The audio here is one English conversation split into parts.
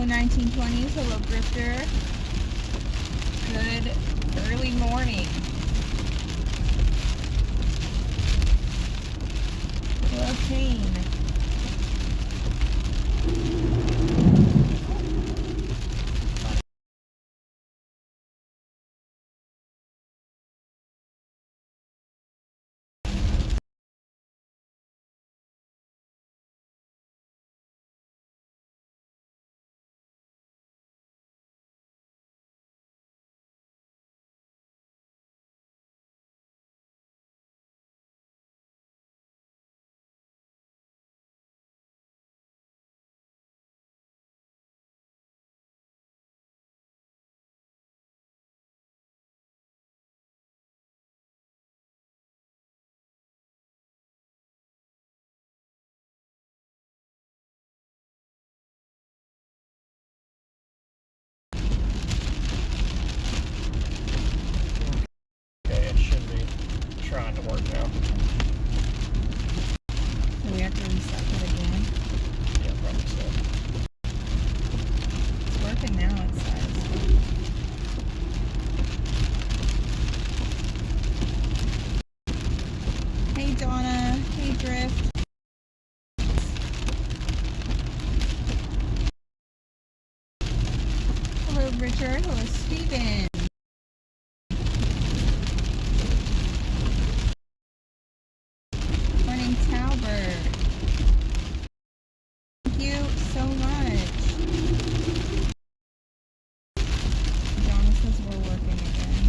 Hello 1920s, hello Grifter. Good early morning. Hello Kane. Trying to work now. So we have to reset it again. Yeah, probably so. It's working now, it says. Hey Donna, hey Drift. Hello Richard, hello Steven. Morning Talbert. Thank you so much. Donna says we're working again.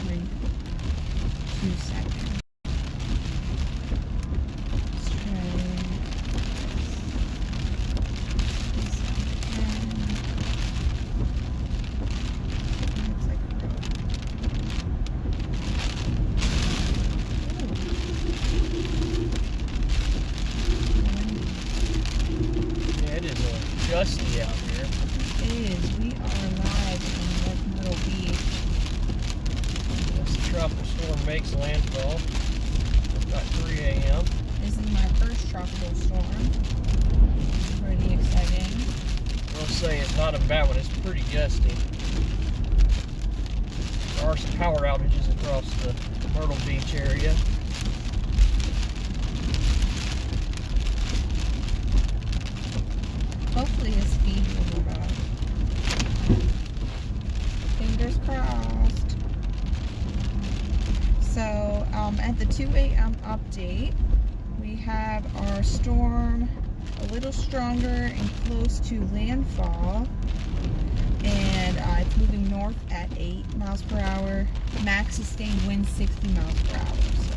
Every 2 seconds. Let's try this again. Looks like a road. Yeah, it is gusty out here. It is. We are live in North Myrtle Beach. Once the tropical storm makes landfall, about 3 a.m. This is my first tropical storm. Pretty exciting. I'll say it's not a bad one, it's pretty gusty. There are some power outages across the Myrtle Beach area. Hopefully his speed will hold up. Fingers crossed. So, at the 2 a.m. update, we have our storm a little stronger and close to landfall. And it's moving north at 8 miles per hour. Max sustained wind 60 miles per hour. So.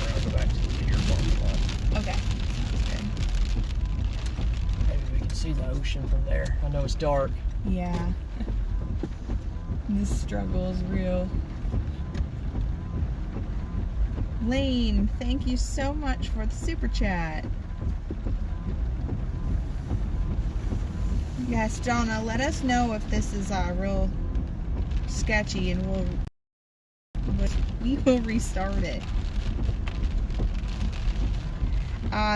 I'll go back to the pier parking lot. Okay. Sounds good. Maybe we can see the ocean from there. I know it's dark. Yeah. This struggle is real. Lane, thank you so much for the super chat. Yes, Donna, let us know if this is real sketchy and we will restart it.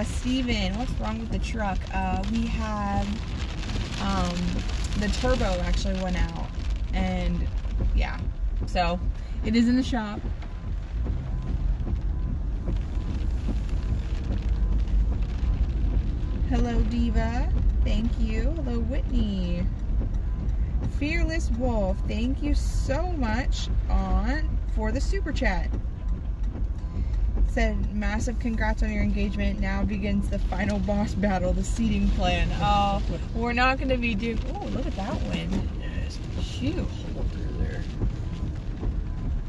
Steven, what's wrong with the truck? We had the turbo actually went out, and yeah, so it is in the shop. Hello Diva, thank you. Hello Whitney. Fearless Wolf, thank you so much for the super chat. Said, massive congrats on your engagement. Now begins the final boss battle, the seating plan. Oh, we're not going to be doing... Oh, look at that wind. Yes. Shoot. Hold through there.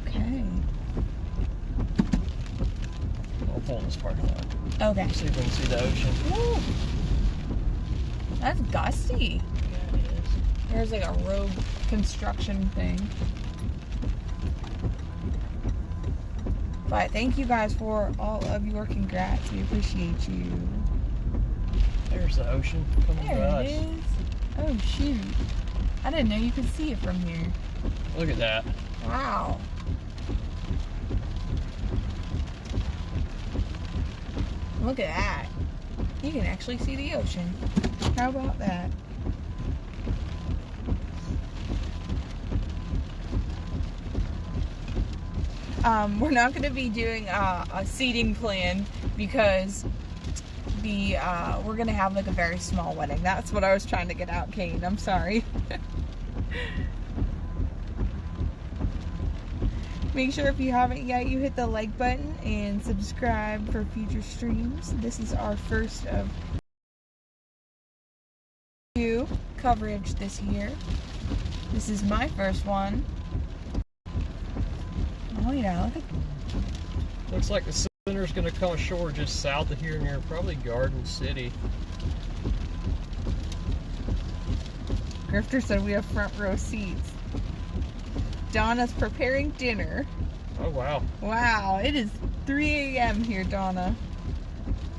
Okay. I'll pull in this parking lot. Okay. See if we can see the ocean. Ooh. That's gusty. Yeah, it is. There's like a rogue construction thing. But thank you guys for all of your congrats. We appreciate you. There's the ocean coming to There us. it is. Oh, shoot. I didn't know you could see it from here. Look at that. Wow. Look at that. You can actually see the ocean. How about that? We're not going to be doing a seating plan because we're going to have like a very small wedding. That's what I was trying to get out, Kane. I'm sorry. Make sure if you haven't yet, you hit the like button and subscribe for future streams. This is our first of two coverage this year. This is my first one. Oh yeah, look at... Looks like the center's going to come ashore just south of here near probably Garden City. Grifter said we have front row seats. Donna's preparing dinner. Oh wow. Wow, it is 3 a.m. here, Donna.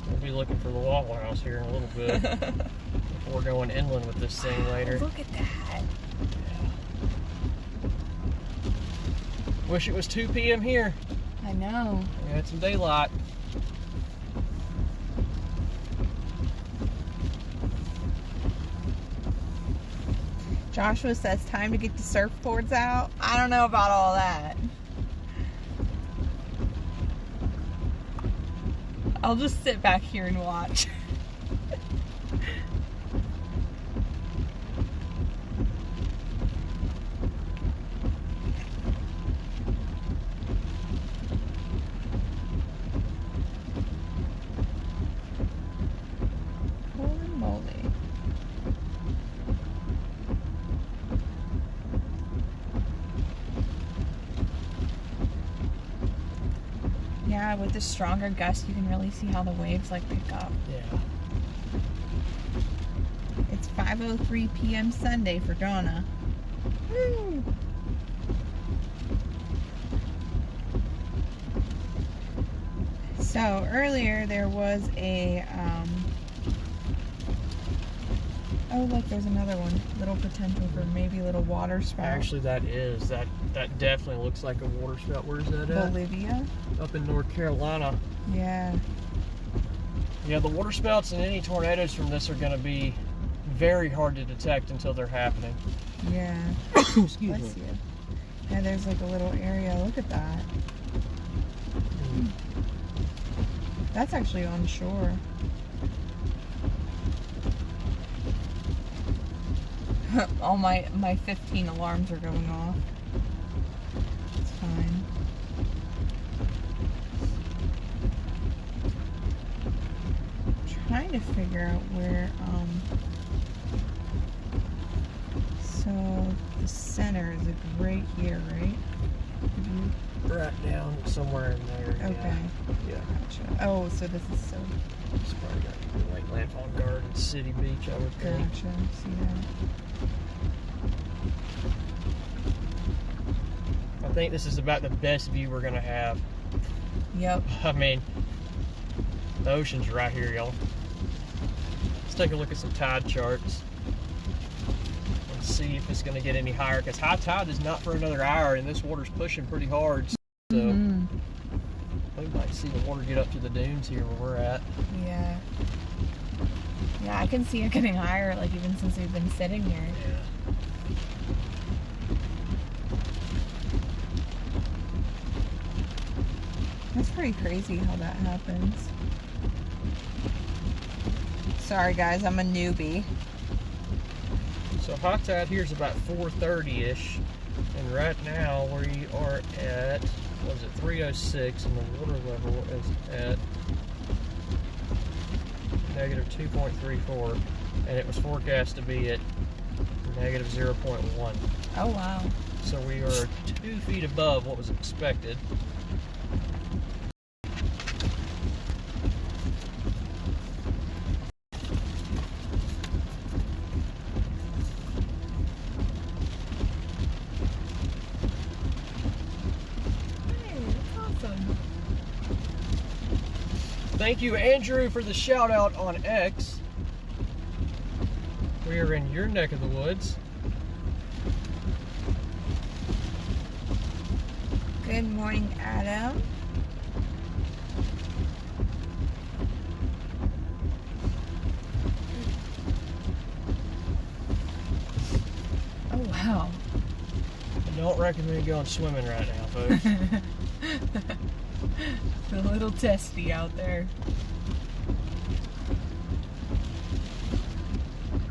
We'll be looking for the Waffle House here in a little bit. Before going inland with this thing later. Look at that. Wish it was 2 p.m. here. I know. We had some daylight. Joshua says time to get the surfboards out. I don't know about all that. I'll just sit back here and watch. Holy moly. Yeah, with the stronger gust, you can really see how the waves like pick up. Yeah. It's 5:03 p.m. Sunday for Donna. Woo! So earlier there was a oh look, there's another one. Little potential for maybe a little water spout. Actually, that definitely looks like a water spout. Where's that at? Bolivia. Up in North Carolina. Yeah. Yeah, the water spouts and any tornadoes from this are going to be very hard to detect until they're happening. Yeah. Excuse Bless me. you. Yeah, there's like a little area. Look at that. That's actually on shore. All my 15 alarms are going off. It's fine. I'm trying to figure out where, so the center is like right here, right? Right down somewhere in there. Okay. Yeah. Gotcha. Oh, so this is so... It's probably got to be like Landfall Garden City Beach, I would think. Gotcha. See that? I think this is about the best view we're going to have. Yep. I mean, the ocean's right here, y'all. Let's take a look at some tide charts and see if it's going to get any higher, because high tide is not for another hour, and this water's pushing pretty hard. So we might see the water get up to the dunes here where we're at. Yeah. Yeah, I can see it getting higher, like even since we've been sitting here. Yeah. That's pretty crazy how that happens. Sorry guys, I'm a newbie. So high tide here is about 4:30-ish, and right now we are at what was it, 306, and the water level is at negative 2.34, and it was forecast to be at negative 0.1. Oh, wow. So we are 2 feet above what was expected. Thank you, Andrew, for the shout out on X. We are in your neck of the woods. Good morning, Adam. Oh, wow. I don't recommend going swimming right now, folks. It's a little testy out there.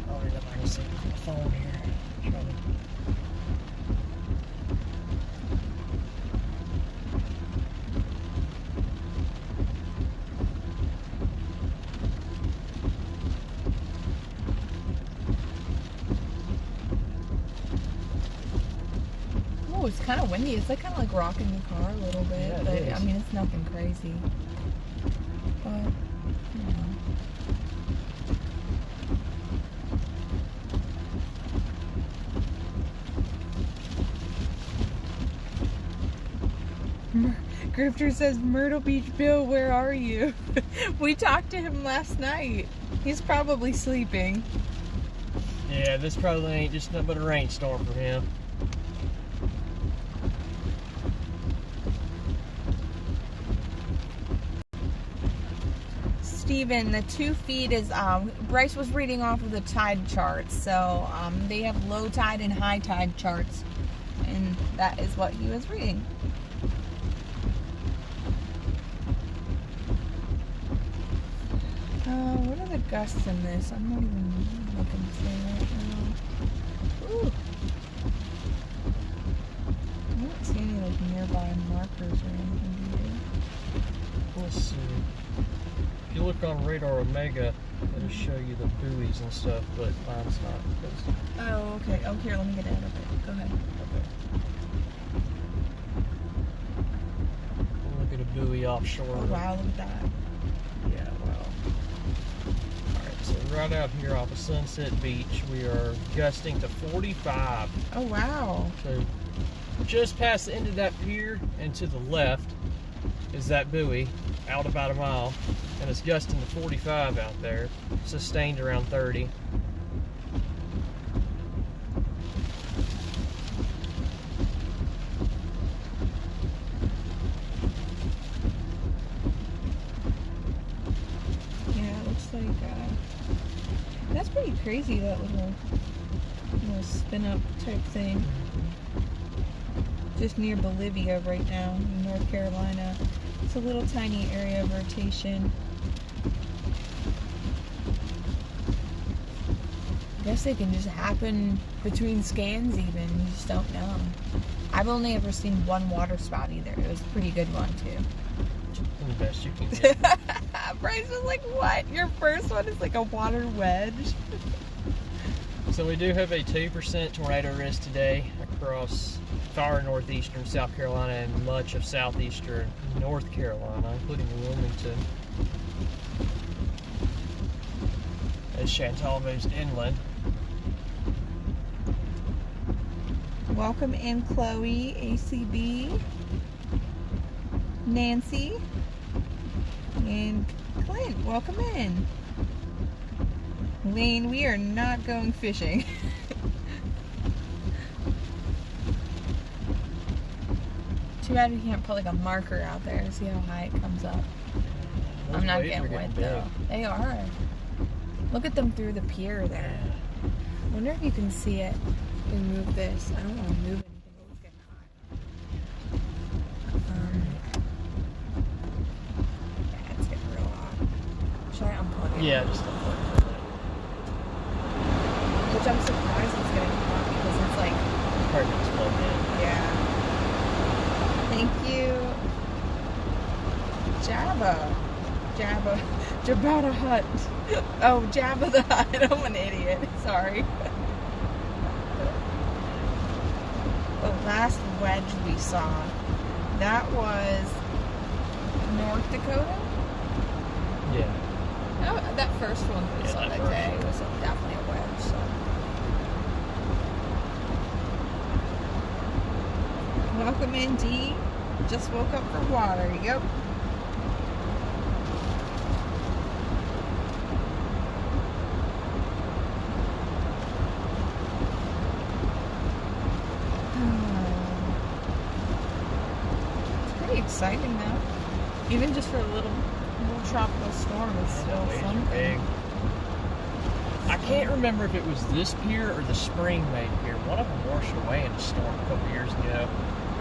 Oh, I can see my phone here. Oh, it's kind of windy. It's like kind of like rocking the car a little bit, Yeah, but it is. I mean, it's nothing crazy. But, you know. Grifter says, Myrtle Beach Bill, where are you? We talked to him last night. He's probably sleeping. Yeah, this probably ain't just nothing but a rainstorm for him. Steven, the 2 feet is, Bryce was reading off of the tide charts. So, they have low tide and high tide charts. And that is what he was reading. What are the gusts in this? I'm not even looking through right now. Ooh. I don't see any like nearby markers or anything, do you? Let's see. If you look on Radar Omega, it'll show you the buoys and stuff, but mine's not. Oh, okay. Oh, here, let me get out of it. Go ahead. Okay. We'll look at a buoy offshore. Oh, wow, look at that. Yeah, wow. Alright, so right out here off of Sunset Beach, we are gusting to 45. Oh, wow. So just past the end of that pier and to the left is that buoy, out about a mile, and it's gusting to 45 out there, sustained around 30. Yeah, it looks like, that's pretty crazy, that little spin up type thing. Just near Bolivia right now in North Carolina. It's a little tiny area of rotation. I guess they can just happen between scans even. You just don't know. I've only ever seen one water spout either. It was a pretty good one too. The best you can get. Bryce was like, what? Your first one is like a water wedge? So we do have a 2% tornado risk today across far northeastern South Carolina and much of southeastern North Carolina, including Wilmington. As Chantal moves inland. Welcome in, Chloe, ACB, Nancy, and Clint. Welcome in. Lane, we are not going fishing. Too bad we can't put like a marker out there to see how high it comes up. Those I'm not waves are getting wet big. though. They are. Look at them through the pier there. I wonder if you can see it. We move this. I don't want to move anything. Oh, it's getting hot. Yeah, it's getting real hot. Should I unplug it? Yeah, just unplug it. Which I'm surprised it's getting hot because it's like, Hard to explode in. yeah. Thank you. Jabba the Hutt. Oh, Jabba the Hutt. I'm an idiot. Sorry. The last wedge we saw, that was North Dakota? Yeah. Oh, that first one we saw that day was definitely a wedge. So. Welcome in, D. Just woke up from water. Yep. It's pretty exciting though. Even just for a little tropical storm, it's still something. Big. I can't remember if it was this pier or the spring main pier. One of them washed away in a storm a couple years ago.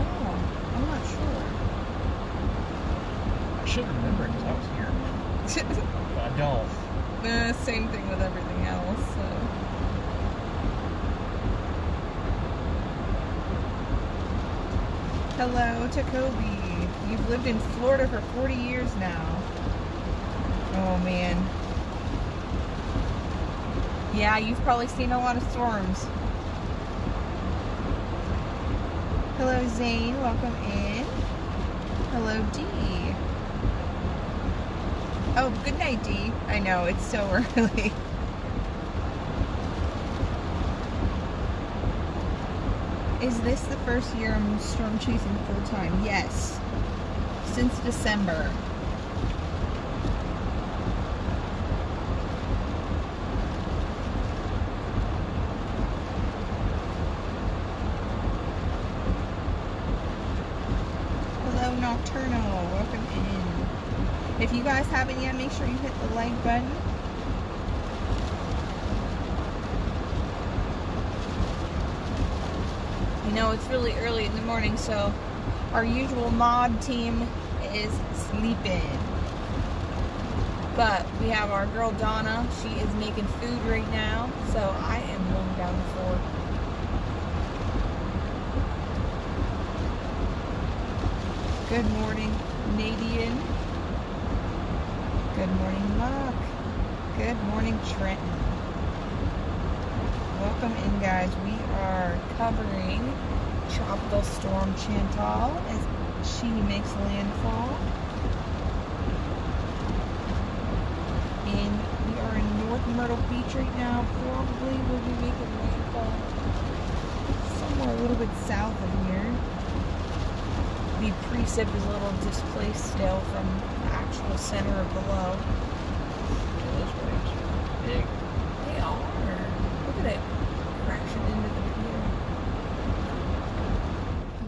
Oh, I'm not sure. I should remember it because I was here. But I don't. Same thing with everything else. So. Hello to Kobe. You've lived in Florida for 40 years now. Oh man. Yeah, you've probably seen a lot of storms. Hello Zane, welcome in. Hello D. Oh, good night D. I know, it's so early. Is this the first year I'm storm chasing full time? Yes. Since December. Hello Nocturnal, welcome in. If you guys haven't yet, make sure you hit the like button. I know it's really early in the morning, so our usual mod team is sleeping. But we have our girl Donna. She is making food right now, so I am laying down the floor. Good morning, Nadian. Good morning, Mark. Good morning, Trenton. Welcome in, guys. We are covering Tropical Storm Chantal as she makes landfall. And we are in North Myrtle Beach right now. Probably will be making landfall somewhere a little bit south of here. The precip is a little displaced still from the actual center of the low. Yeah, those waves are big. They are. Look at it crashing into the pier.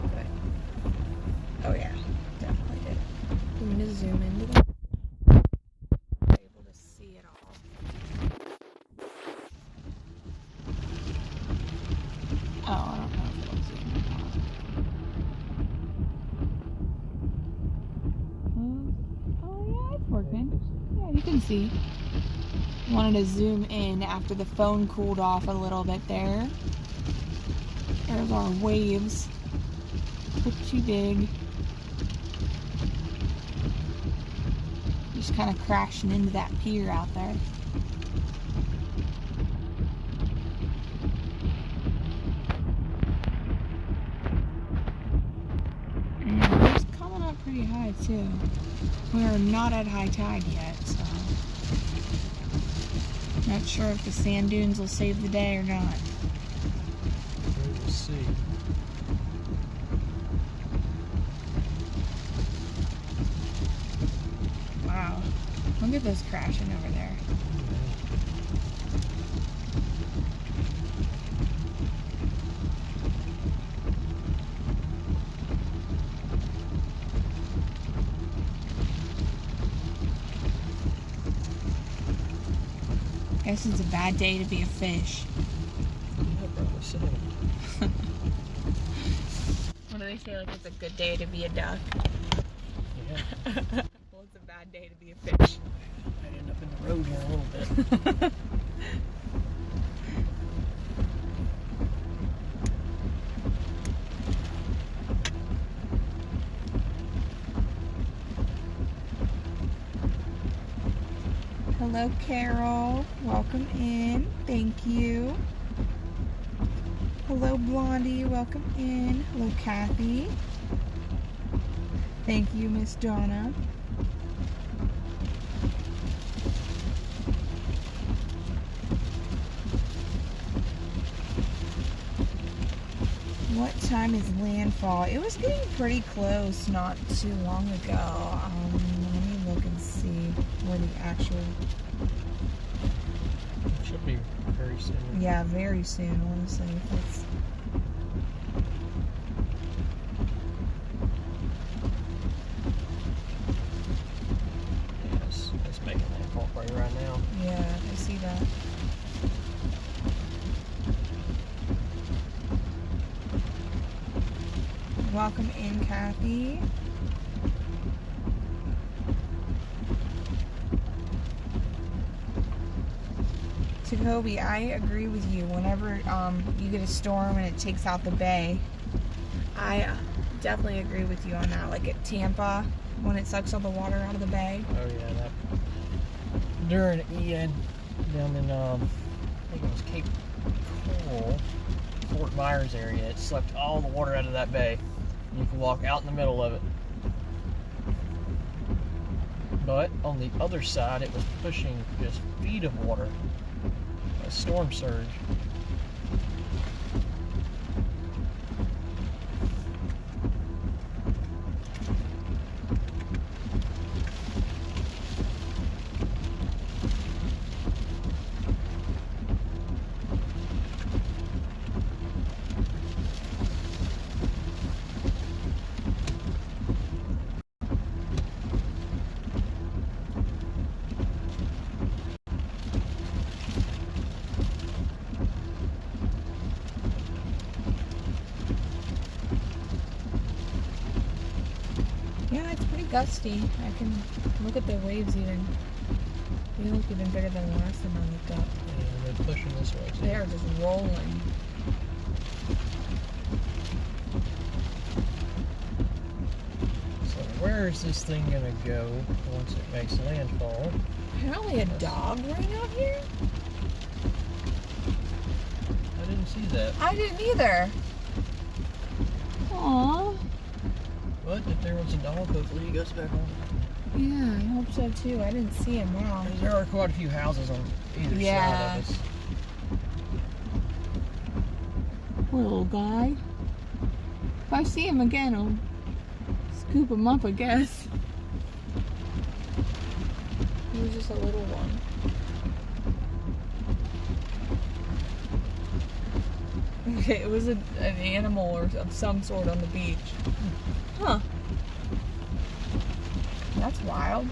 Okay. Oh yeah, definitely did. I'm gonna zoom into them. Able to see it all. Oh, I don't know if it'll zoom or not. Oh yeah, it's working. Yeah, you can see. Wanted to zoom in after the phone cooled off a little bit there. There's our waves. Pretty big. Just kind of crashing into that pier out there. And it's coming up pretty high too. We're not at high tide yet, so not sure if the sand dunes will save the day or not. We'll see. Wow. Look at those crashing over there. Guess it's a bad day to be a fish. Yeah, probably so. What do they say? Like it's a good day to be a duck. Yeah. Well, it's a bad day to be a fish. I end up in the road here a little bit. Hello, Carol. Welcome in. Thank you. Hello, Blondie. Welcome in. Hello, Kathy. Thank you, Miss Donna. What time is landfall? It was getting pretty close not too long ago. Let me look and see where the actual... It should be very soon. Yeah, very soon, honestly. If it's... Yes, it's making landfall right now. Yeah, I see that. Welcome in, Kathy. Jacoby, I agree with you. Whenever you get a storm and it takes out the bay, I definitely agree with you on that. Like at Tampa, when it sucks all the water out of the bay. Oh yeah, that during Ian down in I think it was Cape Coral, Fort Myers area, it sucked all the water out of that bay. You can walk out in the middle of it. But on the other side, it was pushing just feet of water. A storm surge. Yeah, it's pretty gusty. I can look at the waves even. They look even bigger than the last time I looked up. Yeah, they're pushing this way too. They are just rolling. So where is this thing gonna go once it makes landfall? Apparently a dog ran out here? I didn't see that. I didn't either. Aww. But if there was a dog, hopefully he goes back home. Yeah, I hope so too. I didn't see him now. There are quite a few houses on either Yeah. side of us. Poor little guy. If I see him again, I'll scoop him up, I guess. He was just a little one. Okay, it was an animal or of some sort on the beach. Huh. That's wild.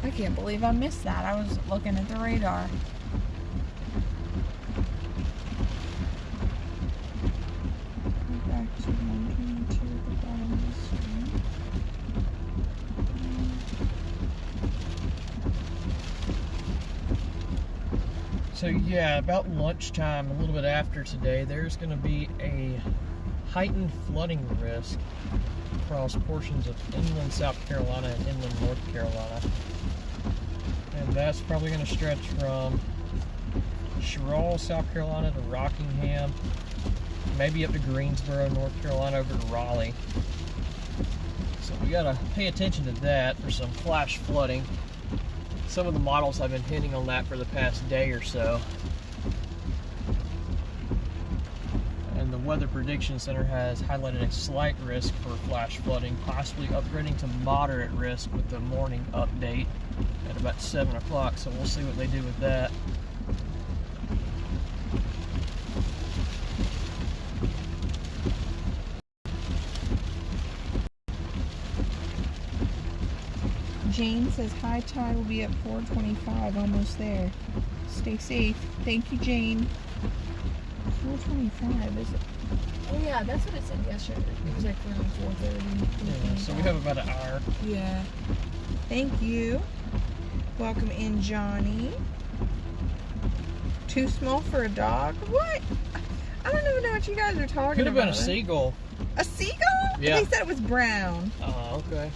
I can't believe I missed that. I was looking at the radar. Back to 122 at the bottom of the screen. So yeah, about lunchtime, a little bit after today, there's going to be a heightened flooding risk across portions of inland South Carolina and inland North Carolina. And that's probably going to stretch from Sherrill, South Carolina to Rockingham, maybe up to Greensboro, North Carolina, over to Raleigh. So we got to pay attention to that for some flash flooding. Some of the models have been hinting on that for the past day or so. And the Weather Prediction Center has highlighted a slight risk for flash flooding, possibly upgrading to moderate risk with the morning update at about 7 o'clock. So we'll see what they do with that. Jane says high tide will be at 4:25, almost there. Stay safe. Thank you, Jane. 4:25, is it? Oh yeah, that's what it said yesterday. It was like around 4:30. Yeah, so we have about an hour. Yeah. Thank you. Welcome in, Johnny. Too small for a dog? What? I don't even know what you guys are talking Could have about. been a seagull. A seagull? Yeah. They said it was brown. Oh, okay.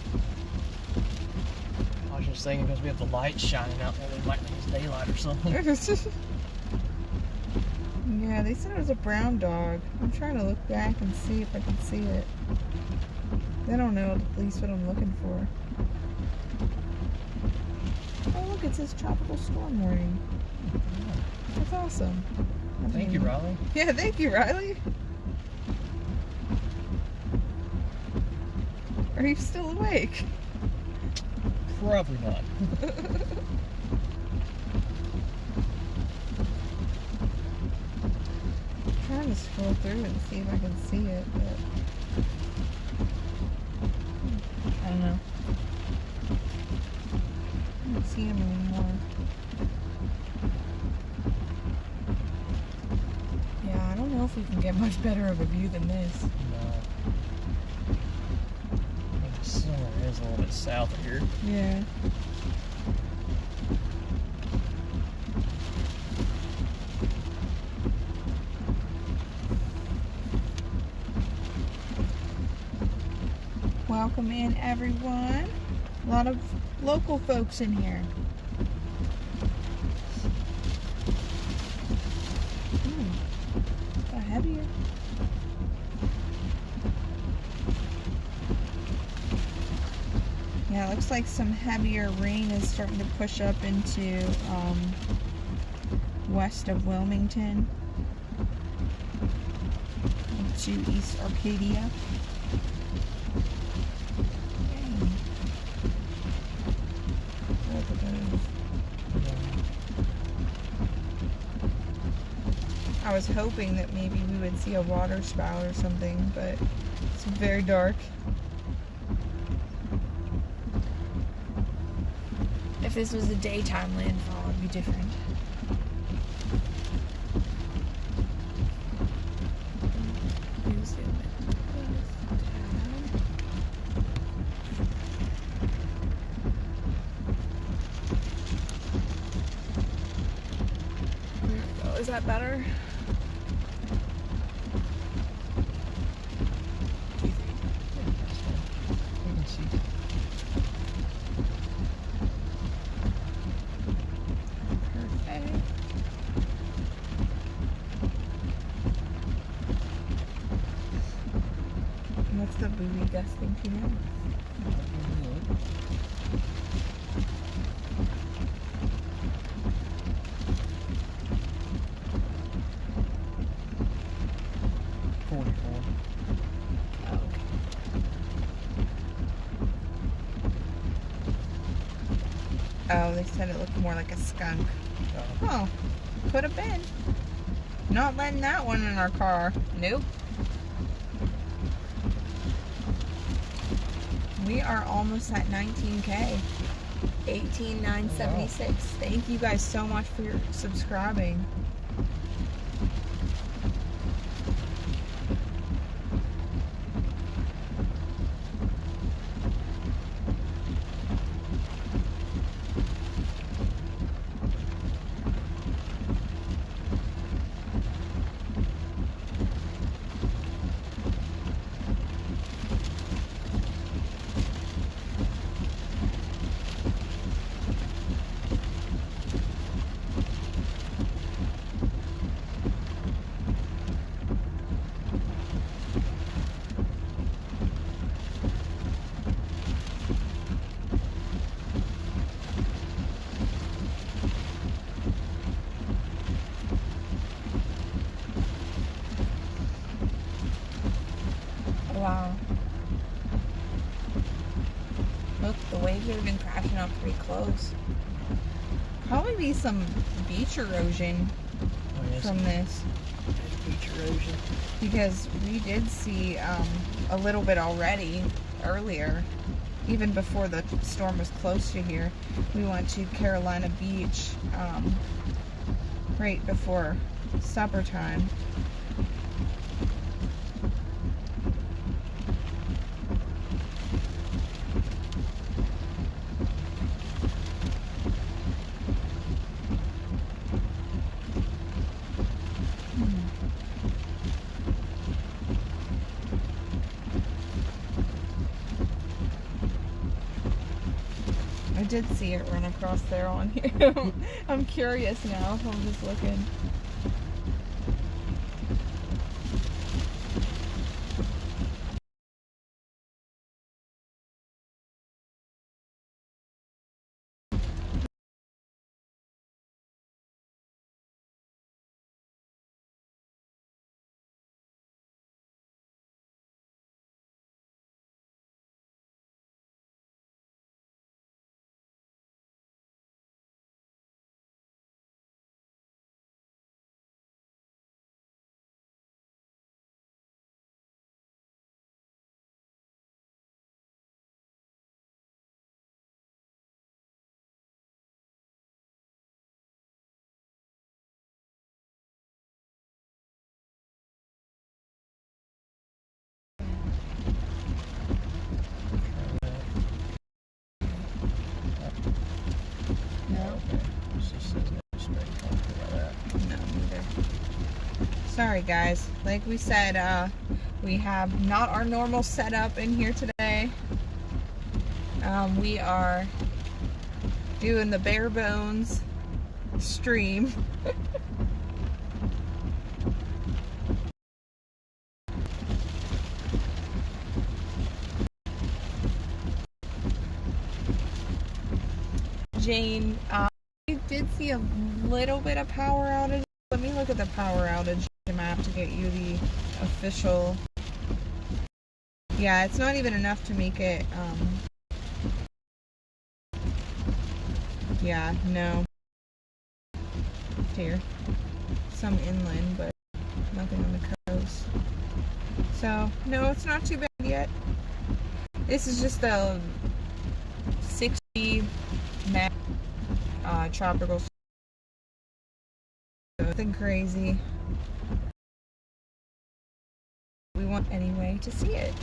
I was just was thinking because we have the lights shining out there, we might think it's daylight or something. Yeah, they said it was a brown dog. I'm trying to look back and see if I can see it. They don't know at least what I'm looking for. Oh, look, it says tropical storm warning. That's awesome. Thank you, Riley. Yeah, thank you, Riley. Are you still awake? Probably not. I'm trying to scroll through and see if I can see it, but I don't know. I don't see him anymore. Yeah, I don't know if we can get much better of a view than this. No. The sun is a little bit south of here. Yeah. Welcome in, everyone. A lot of local folks in here. Got heavier. Yeah, it looks like some heavier rain is starting to push up into west of Wilmington to East Arcadia. I was hoping that maybe we would see a water spout or something, but it's very dark. If this was a daytime landfall, it'd be different. Is that better? Do you think? We can see. Perfect. What's the buoy gusting to now? Oh, they said it looked more like a skunk. Oh, could have been. Not letting that one in our car. Nope. We are almost at 19K. 18,976. Wow. Thank you guys so much for your subscribing. Wow. Look, the waves have been crashing up pretty close. Probably be some beach erosion from this. Beach erosion. Because we did see a little bit already earlier, even before the storm was close to here. We went to Carolina Beach right before supper time. did see it run across there on here. I'm curious now. I'm just looking. Sorry guys, like we said, we have not our normal setup in here today. We are doing the bare bones stream. Jane, we did see a little bit of power outage. Let me look at the power outage map to get you the official. Yeah, it's not even enough to make it, yeah, no. Here. Some inland, but nothing on the coast. So, no, it's not too bad yet. This is just a 60 map tropical storm. Nothing crazy. We want anyway to see it.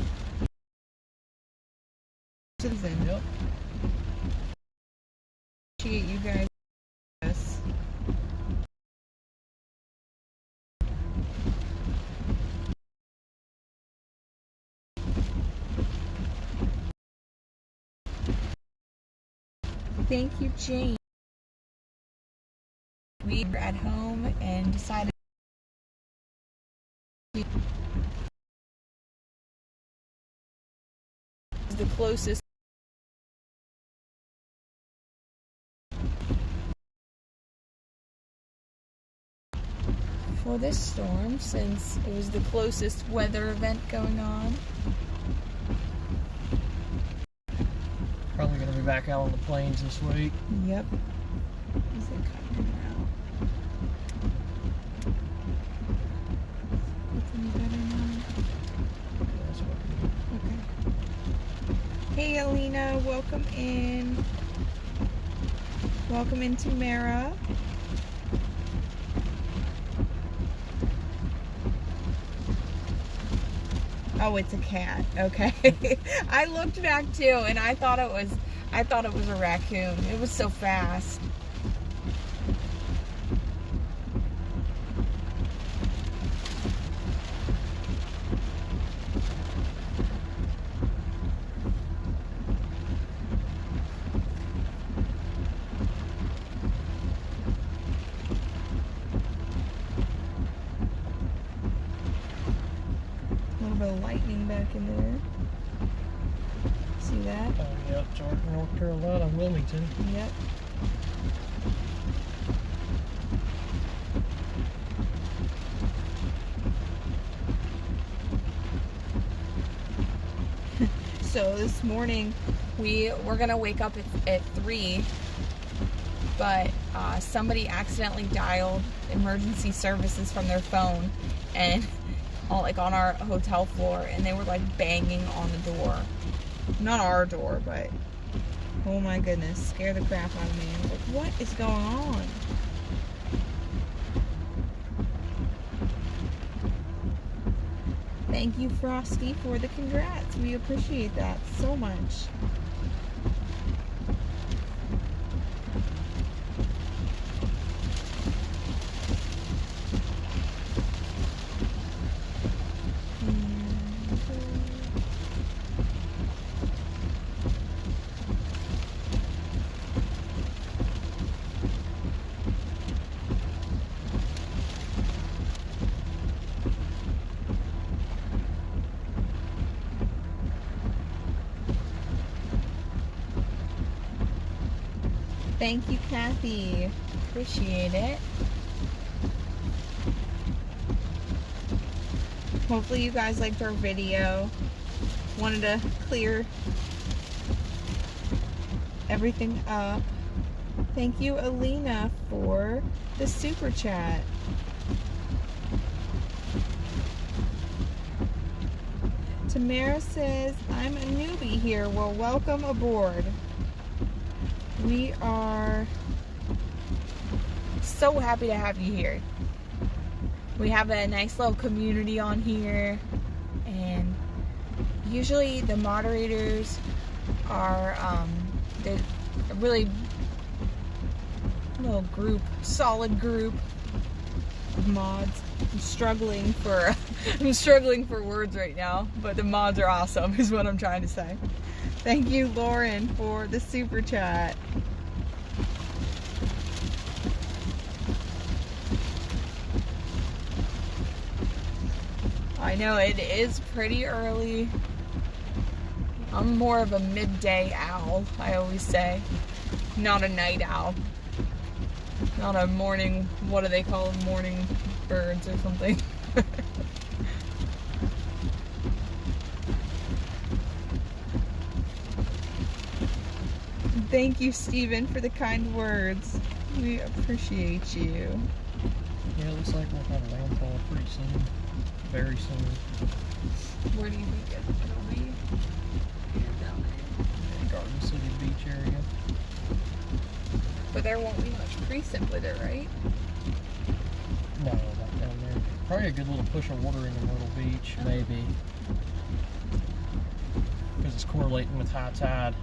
Yep. Appreciate you guys. Yes. Thank you, Jane. We were at home and decided the closest for this storm, since it was the closest weather event going on. Probably going to be back out on the plains this week. Yep. Is it coming out? It's any better now? That's what Okay. Hey Alina, welcome in. Welcome into Mara. Oh, it's a cat. Okay. I looked back too, and I thought it was a raccoon. It was so fast. Lightning back in there. See that? Oh, yep, Georgia, North Carolina, Wilmington. Yep. So this morning we were gonna wake up at 3, but somebody accidentally dialed emergency services from their phone, and like on our hotel floor, and they were like banging on the door. Not our door, but oh my goodness, scared the crap out of me. I was like, what is going on? Thank you, Frosty, for the congrats. We appreciate that so much. Thank you, Kathy. Appreciate it. Hopefully you guys liked our video. Wanted to clear everything up. Thank you, Alina, for the super chat. Tamara says, I'm a newbie here. Well, welcome aboard. We are so happy to have you here. We have a nice little community on here, and usually the moderators are they're a really little group, solid group of mods. I'm struggling for words right now, but the mods are awesome is what I'm trying to say. Thank you, Lauren, for the super chat. I know it is pretty early. I'm more of a midday owl, I always say. Not a night owl. Not a morning, what do they call them? Morning birds or something. Thank you, Steven, for the kind words. We appreciate you. Yeah, it looks like we'll have a landfall pretty soon. Very soon. Where do you think it'll be? Down there. Garden City Beach area. But there won't be much precip with it, right? No, not down there. Probably a good little push of water into Myrtle Beach, maybe. Because it's correlating with high tide.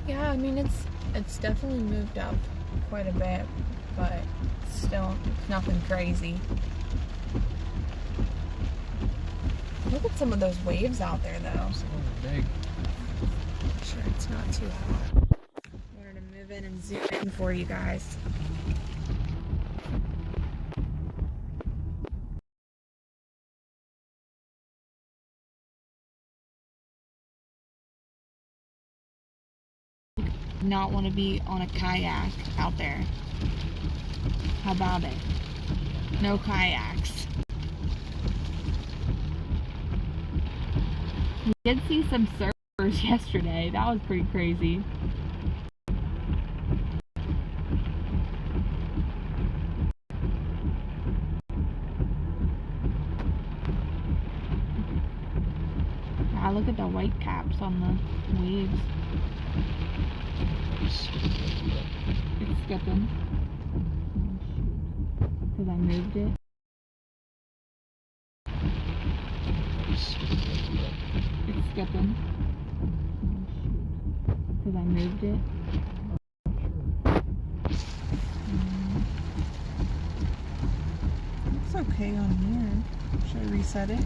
Yeah, I mean it's definitely moved up quite a bit, but still it's nothing crazy. Look at some of those waves out there though. Some of them are big. Make sure it's not too hot. Wanted to move in and zoom in for you guys. Not want to be on a kayak out there. How about it? No kayaks. We did see some surfers yesterday. That was pretty crazy. Ah, look at the white caps on the waves. It's skipping. Because I moved it. It's skipping. Because I moved it. Looks okay on here. Should I reset it?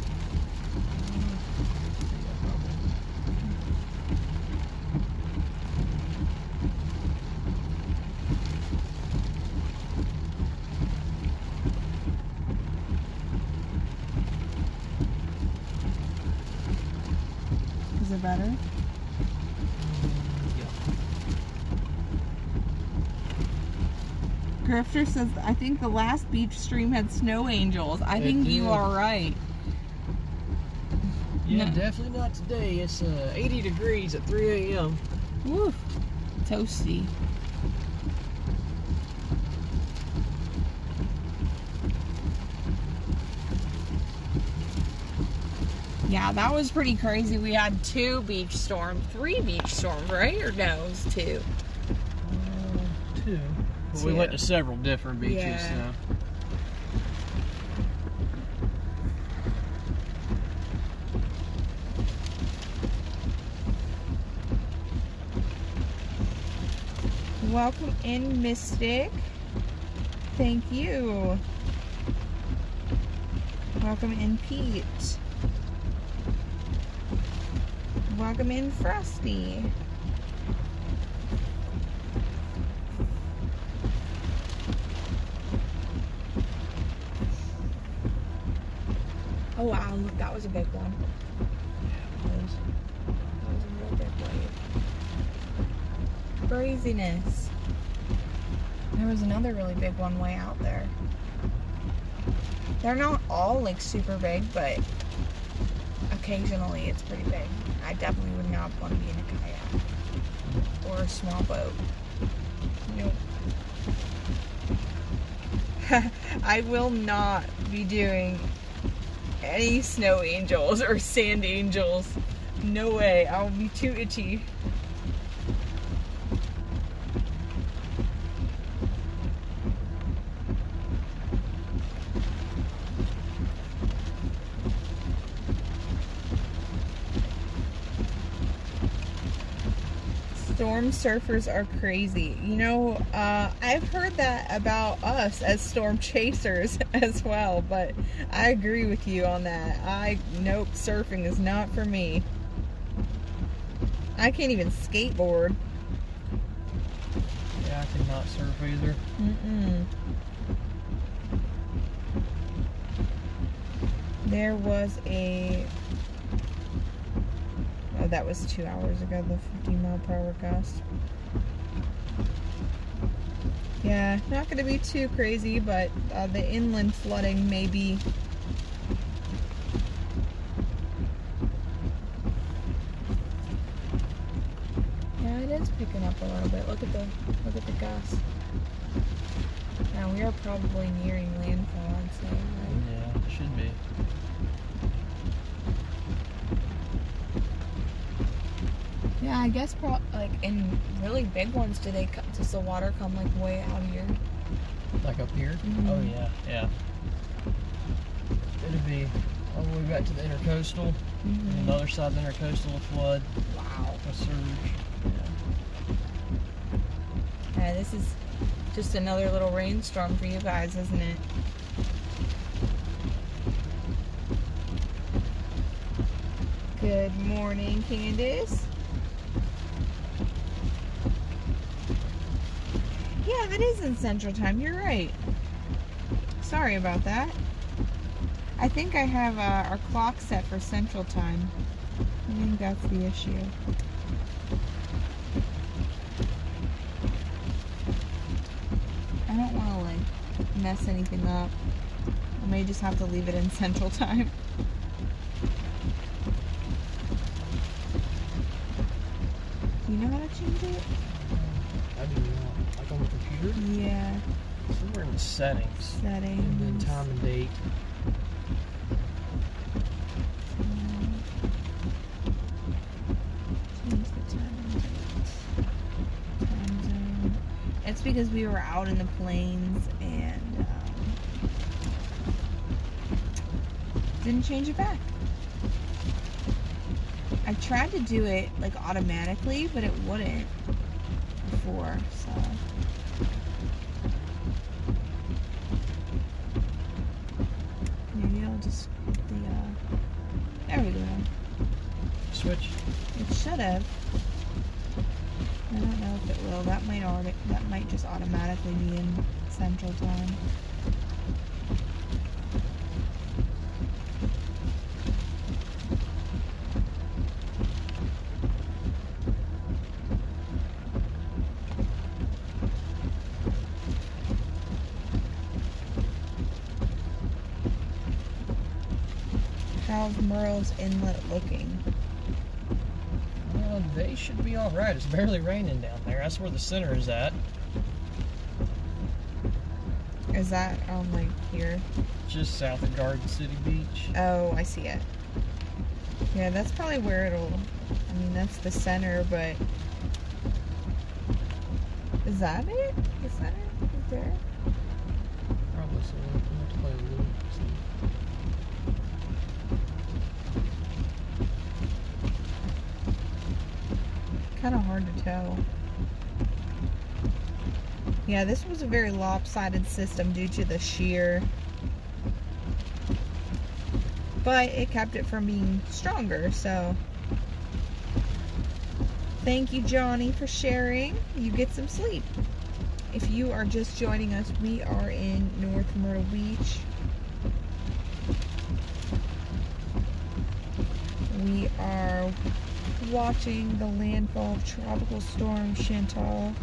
Is it better? Grifter says, I think the last beach stream had snow angels. I think you are right. Yeah, no. Definitely not today. It's 80 degrees at 3 a.m. Woo, toasty. Yeah, that was pretty crazy. We had 2 beach storms, 3 beach storms, right? Or no, it was 2. 2. Well, we went to several different beaches. Yeah. So. Welcome in, Mystic. Thank you. Welcome in, Pete. Welcome in, Frosty. Oh wow, look, that was a big one. Yeah, it is. That was a real big wave. Craziness. There was another really big one way out there. They're not all like super big, but occasionally it's pretty big. I definitely would not want to be in a kayak or a small boat. Nope. I will not be doing any snow angels or sand angels. No way. I'll be too itchy. Storm surfers are crazy. You know, I've heard that about us as storm chasers as well, but I agree with you on that. Nope, surfing is not for me. I can't even skateboard. Yeah, I cannot surf either. There was oh, that was 2 hours ago, the 50-mile-per-hour gust. Yeah, not going to be too crazy, but the inland flooding may be. Yeah, it is picking up a little bit. Look at the gust. Now we are probably nearing landfall, I'd say, right? Yeah, it should be. Yeah, I guess like in really big ones, does the water come like way out here? Like up here? Mm-hmm. Oh yeah, yeah. It'd be all the way back to the intercoastal. Mm-hmm. And the other side of the intercoastal will flood. Wow. A surge. Yeah, this is just another little rainstorm for you guys, isn't it? Good morning, Candace. Yeah, it is in Central Time. You're right. Sorry about that. I think I have our clock set for Central Time. I think that's the issue. I don't want to like mess anything up. I may just have to leave it in Central Time. Do you know how to change it? I do not. Like on the computer? Yeah. Somewhere in the settings. Settings. And then time and date. Change the time and date. Time zone. It's because we were out in the plains and didn't change it back. I tried to do it like automatically, but it wouldn't before, so. Maybe I'll just hit the, there we go. Switch. It should have. I don't know if it will. That might just automatically be in Central Time. How's Merle's Inlet looking? Well, they should be alright. It's barely raining down there. That's where the center is at. Is that like here? Just south of Garden City Beach. Oh, I see it. Yeah, that's probably where I mean, that's the center, but is that it? The center is there? Probably so. I'm going to play a little. Kind of hard to tell. Yeah, this was a very lopsided system due to the shear, but it kept it from being stronger, so thank you, Johnny, for sharing. You get some sleep. If you are just joining us, we are in North Myrtle Beach. we are watching the landfall of Tropical Storm Chantal.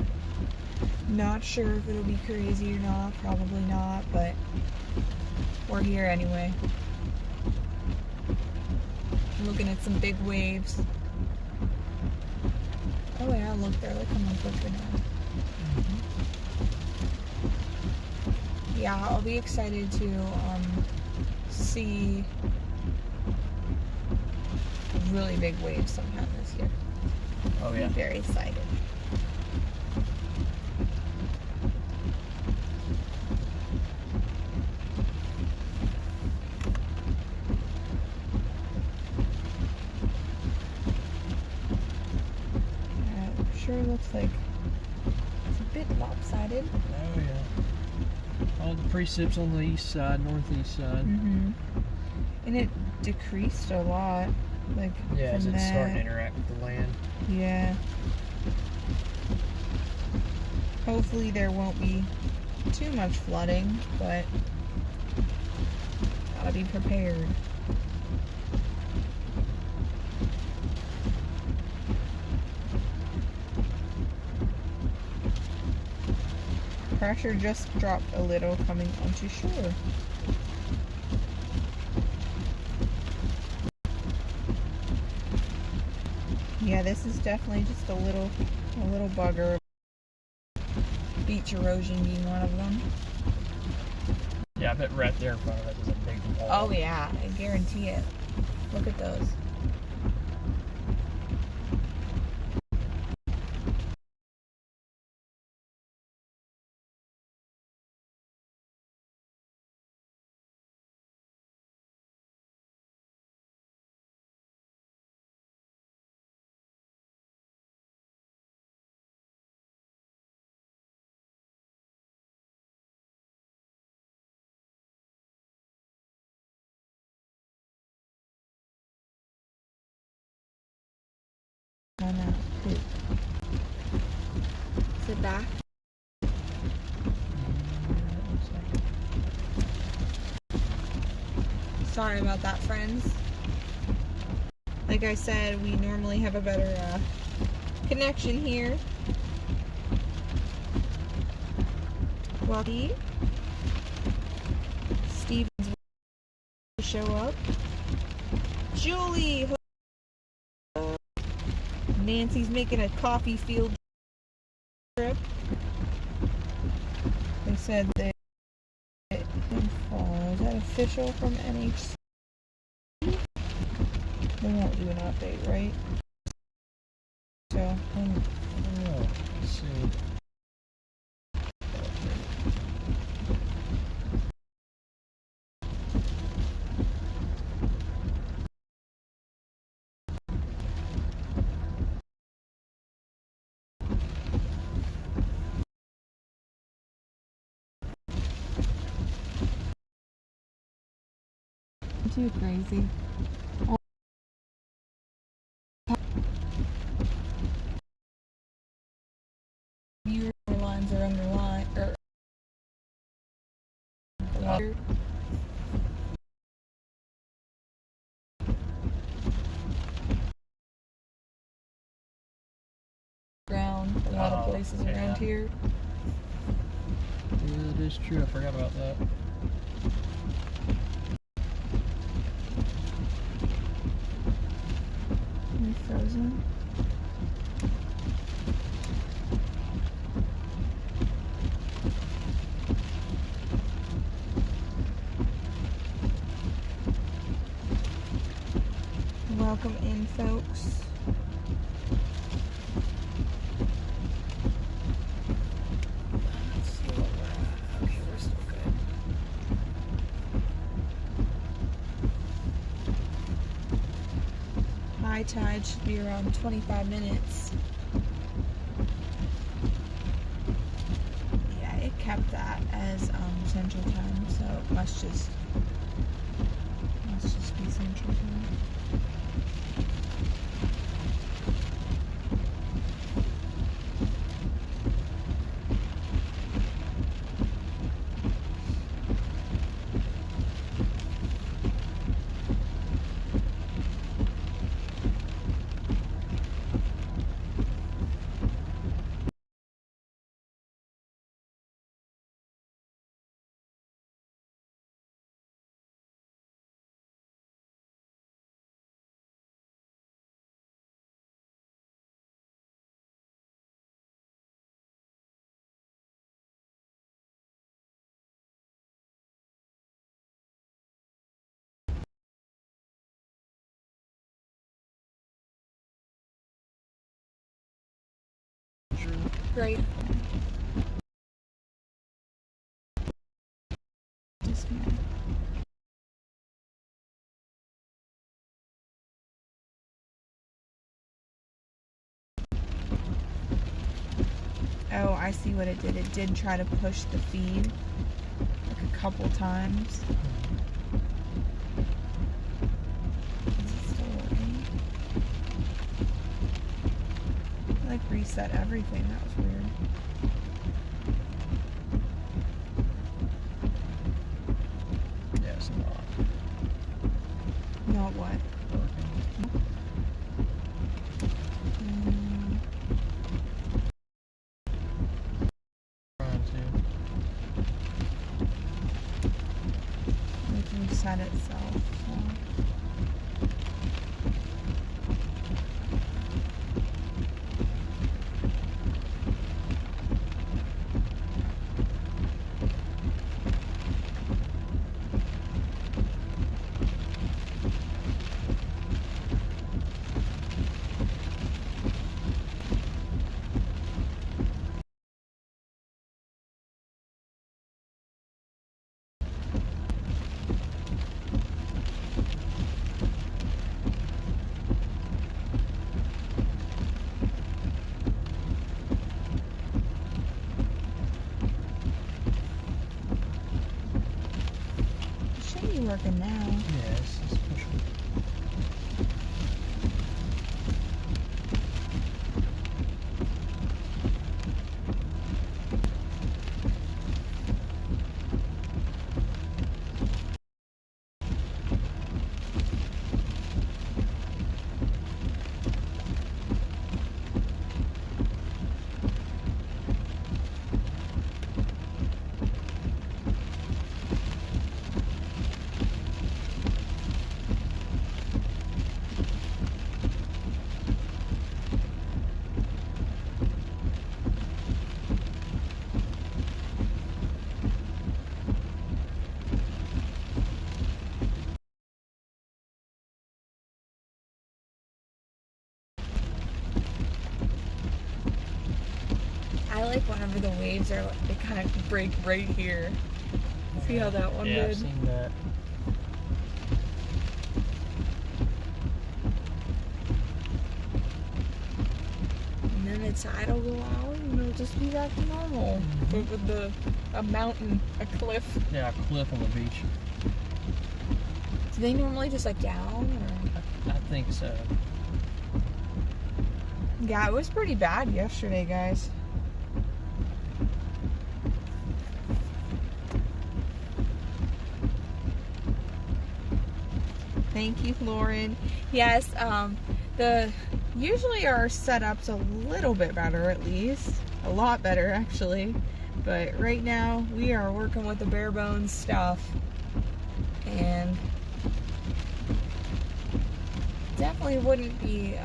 Not sure if it'll be crazy or not, probably not, but we're here anyway. Looking at some big waves. Oh yeah, look, they're like coming quicker now. Yeah, I'll be excited to see really big waves sometime this year. Oh yeah. I'm very excited. Sure looks like it's a bit lopsided. Oh yeah. All the precip's on the east side, northeast side. And it decreased a lot. Like yeah, as from it's that. starting to interact with the land. Yeah. Hopefully there won't be too much flooding, but gotta be prepared. Pressure just dropped a little coming onto shore. Yeah, this is definitely just a little bugger. Beach erosion being one of them. Yeah, I bet right there in front of us is a big wall. Oh yeah, I guarantee it. Look at those. Oh no, poop. Is it back? Sorry about that, friends. Like I said, we normally have a better connection here. Well, Steven's will show up. Julie! Nancy's making a coffee field trip. They said that is that official from NHC? They won't do an update, right? So, let's see. too crazy. Viewer lines are underlined or water. Ground a lot of places around here. Yeah, that is true. I forgot about that. Are frozen? Welcome in, folks. Let's see what we're at. Okay, we're still good. High tide should be around 25 minutes. Yeah, it kept that as Central Time, so it must just be Central Time. Great. Oh, I see what it did. It did try to push the feed like a couple times. Is it still working? I like reset everything. That was weird. Yeah, it's not. Not what? Reset itself. So. Working now. Yes, it's pushing. I like whenever the waves are, they kind of break right here. See how that one Yeah, did? I've seen that. And then the tide will go out and it'll just be back to normal. But with a mountain, a cliff. Yeah, a cliff on the beach. Do they normally just like down or? I think so. Yeah, it was pretty bad yesterday, guys. Thank you, Lauren. Yes, usually our setup's a little bit better, at least. A lot better, actually. But right now, we are working with the bare bones stuff. And definitely wouldn't be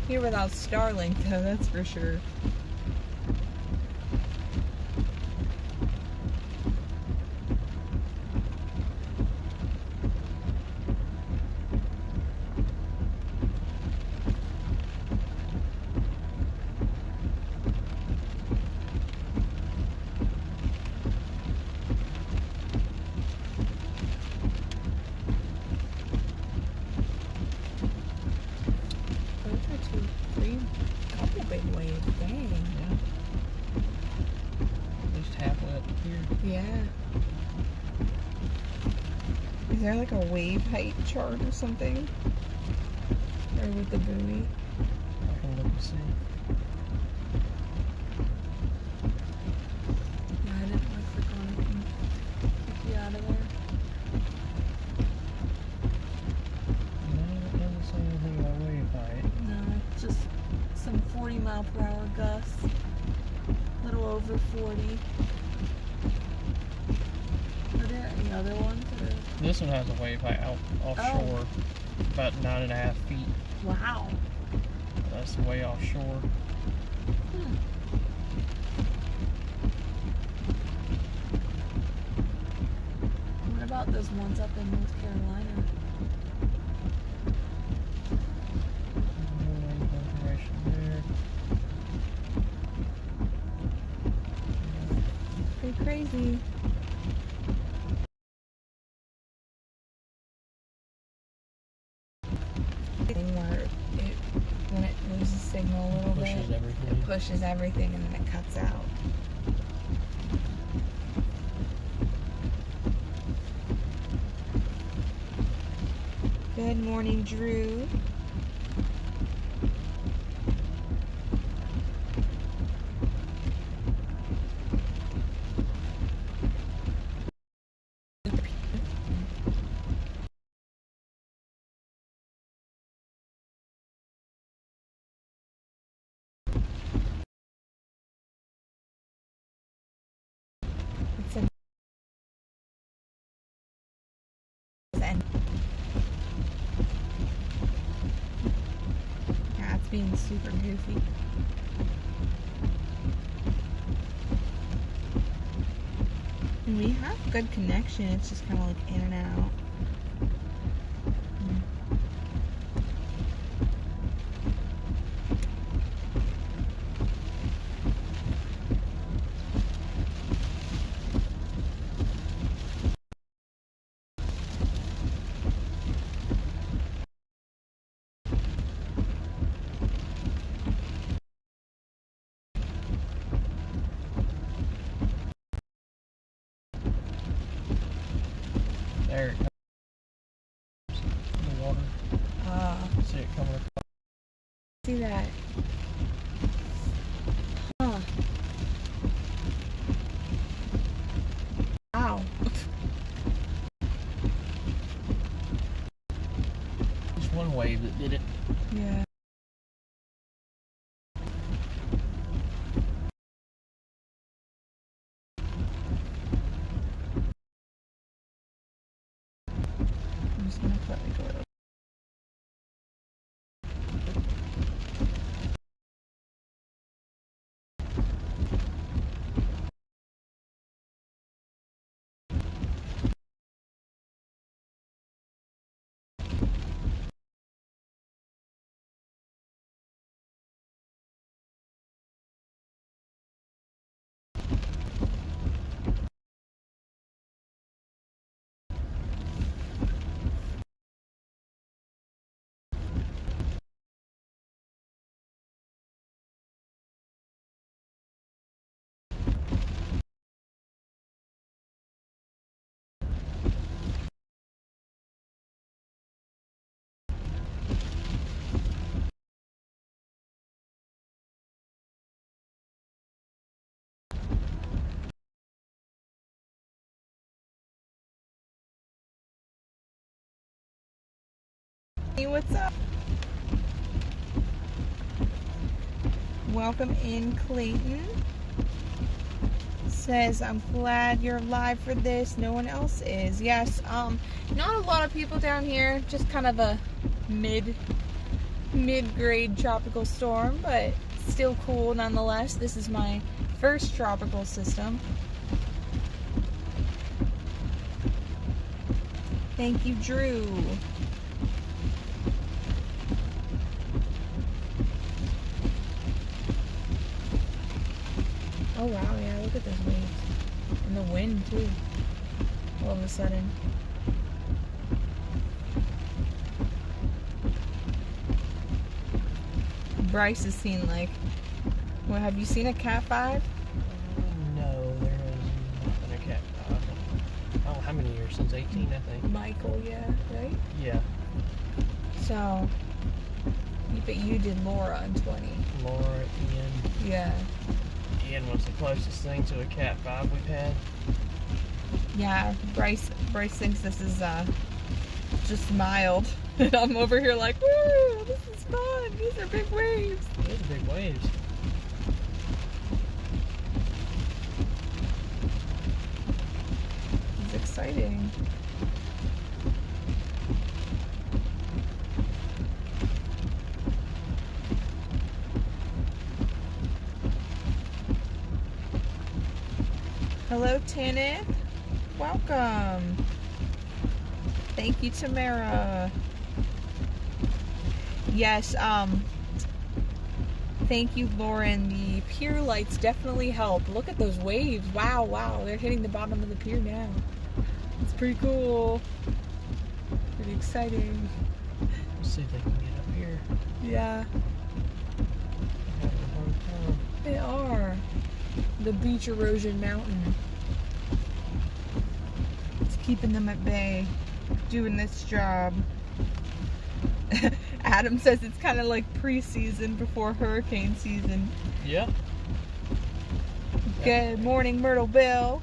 here without Starlink, though, that's for sure. Yeah. Is there like a wave height chart or something? Or with the buoy? I can look and see. Yeah, I didn't want to click on it and kick you out of there. No, it doesn't say anything about wave height. No, just some 40-mile-per-hour gusts. A little over 40. Are there any other ones? This one has a wave height offshore, about 9.5 feet. Wow. That's way offshore. What about those ones up in North Carolina? No information there. Really crazy. Where when it loses signal a little bit, it pushes everything and then it cuts out. Good morning, Drew. It's a yeah, it's being super goofy. And we have good connection. It's just kind of like in and out. There it comes. The water. See it coming across. See that? Huh. Wow. Just one wave that did it. Yeah. I'm just gonna put like a little. Hey, what's up? Welcome in, Clayton. Says, I'm glad you're live for this. No one else is. Yes, not a lot of people down here. Just kind of a mid-grade tropical storm, but still cool nonetheless. This is my first tropical system. Thank you, Drew. Oh wow, yeah, look at those waves. And the wind too. All of a sudden. Bryce has seen like, what, have you seen a Cat 5? No, there has not been a Cat 5. I don't know how many years, since 18, I think. Michael, yeah, right? Yeah. So, but you did Laura in 20. Laura at Ian. Yeah. Ian was the closest thing to a Cat 5 we've had. Yeah, Bryce thinks this is just mild. And I'm over here like, woo, this is fun. These are big waves. Those are big waves. It's exciting. Hello, Tanith. Welcome. Thank you, Tamara. Yes, Thank you, Lauren. The pier lights definitely help. Look at those waves. Wow, wow. They're hitting the bottom of the pier now. It's pretty cool. Pretty exciting. Let's see if they can get up here. Yeah. They're having a hard time. They are. The beach erosion mountain. It's keeping them at bay. Doing this job. Adam says it's kind of like pre-season before hurricane season. Yeah. Good morning, Myrtleville.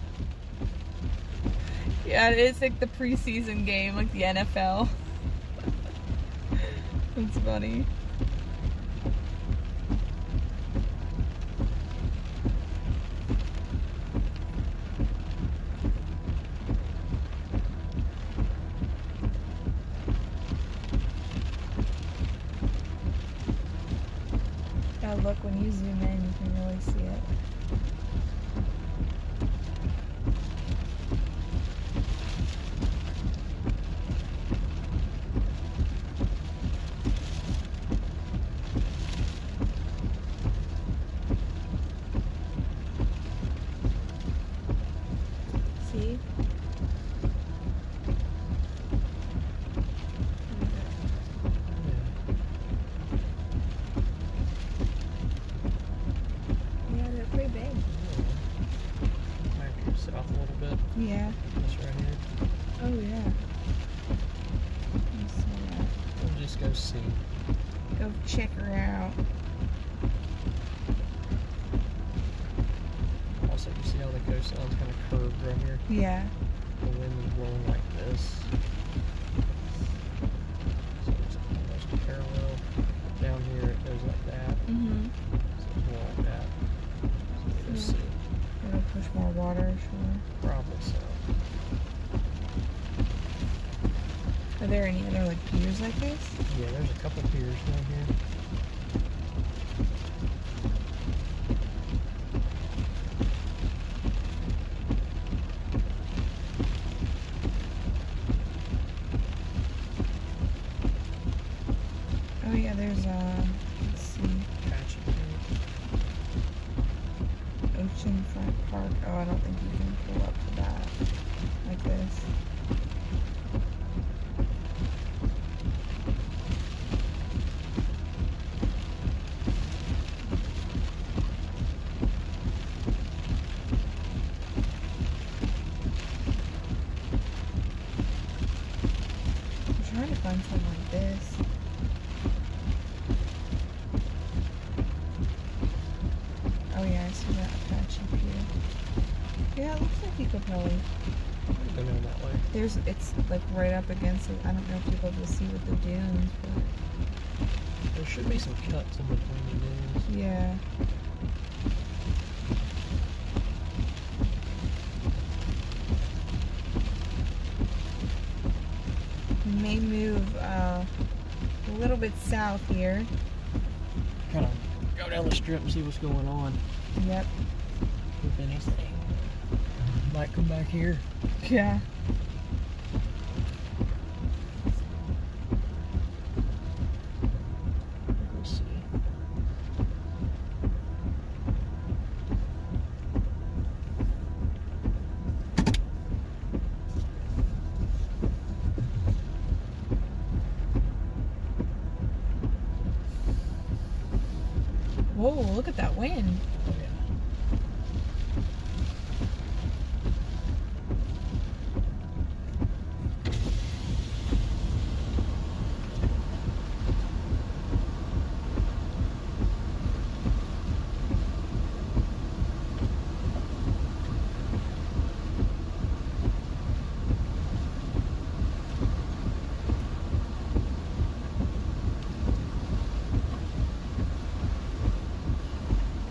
Yeah, it is like the preseason game, like the NFL. That's funny. Now look, when you zoom in, you can really see it. See? Yeah, they're pretty big. Back here south a little bit. Yeah. This right here. Oh, yeah. I saw that. We'll just go see. Go check her out. Also, you see how the coastline's kind of curved right here? Yeah. The wind is blowing like this. So it's almost parallel. Down here it goes like that. Mm-hmm. So it's more like that. So we'll just see. It'll push more water, sure. Probably so. Are there any other like piers like this? Yeah, there's a couple piers down here. Oh yeah, there's let's see, Patchy here. Oceanfront Park. Oh, I don't think you can pull up to that like this. I'm trying to find something like this. Oh yeah, I see that Apache pier. Yeah, it looks like you could probably. Go down that way. It's like right up against it. I don't know if you'll be able to see with the dunes, but There should be some cuts in between the dunes. yeah. We may move a little bit south here. Kind of go down the strip and see what's going on. Yep. If anything. Might come back here. Yeah. We'll see. Whoa, look at that wind. Oh, yeah.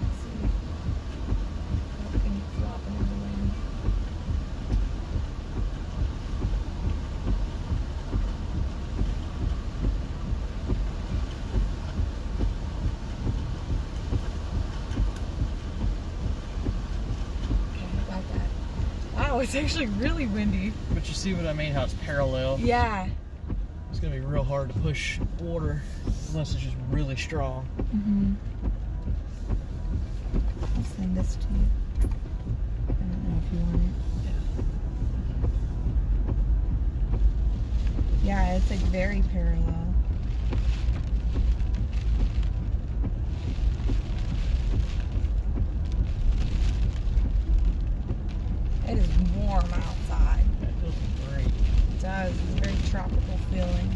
Let's see. Everything flopping in the wind. Okay, I got that. Wow, it's actually really windy. But you see what I mean? How it's parallel. Yeah. It's gonna be real hard to push water unless it's just really strong. Mm-hmm. this to you. I don't know if you want it. Yeah, it's like very parallel. It is warm outside. That feels great. It does. It's a very tropical feeling.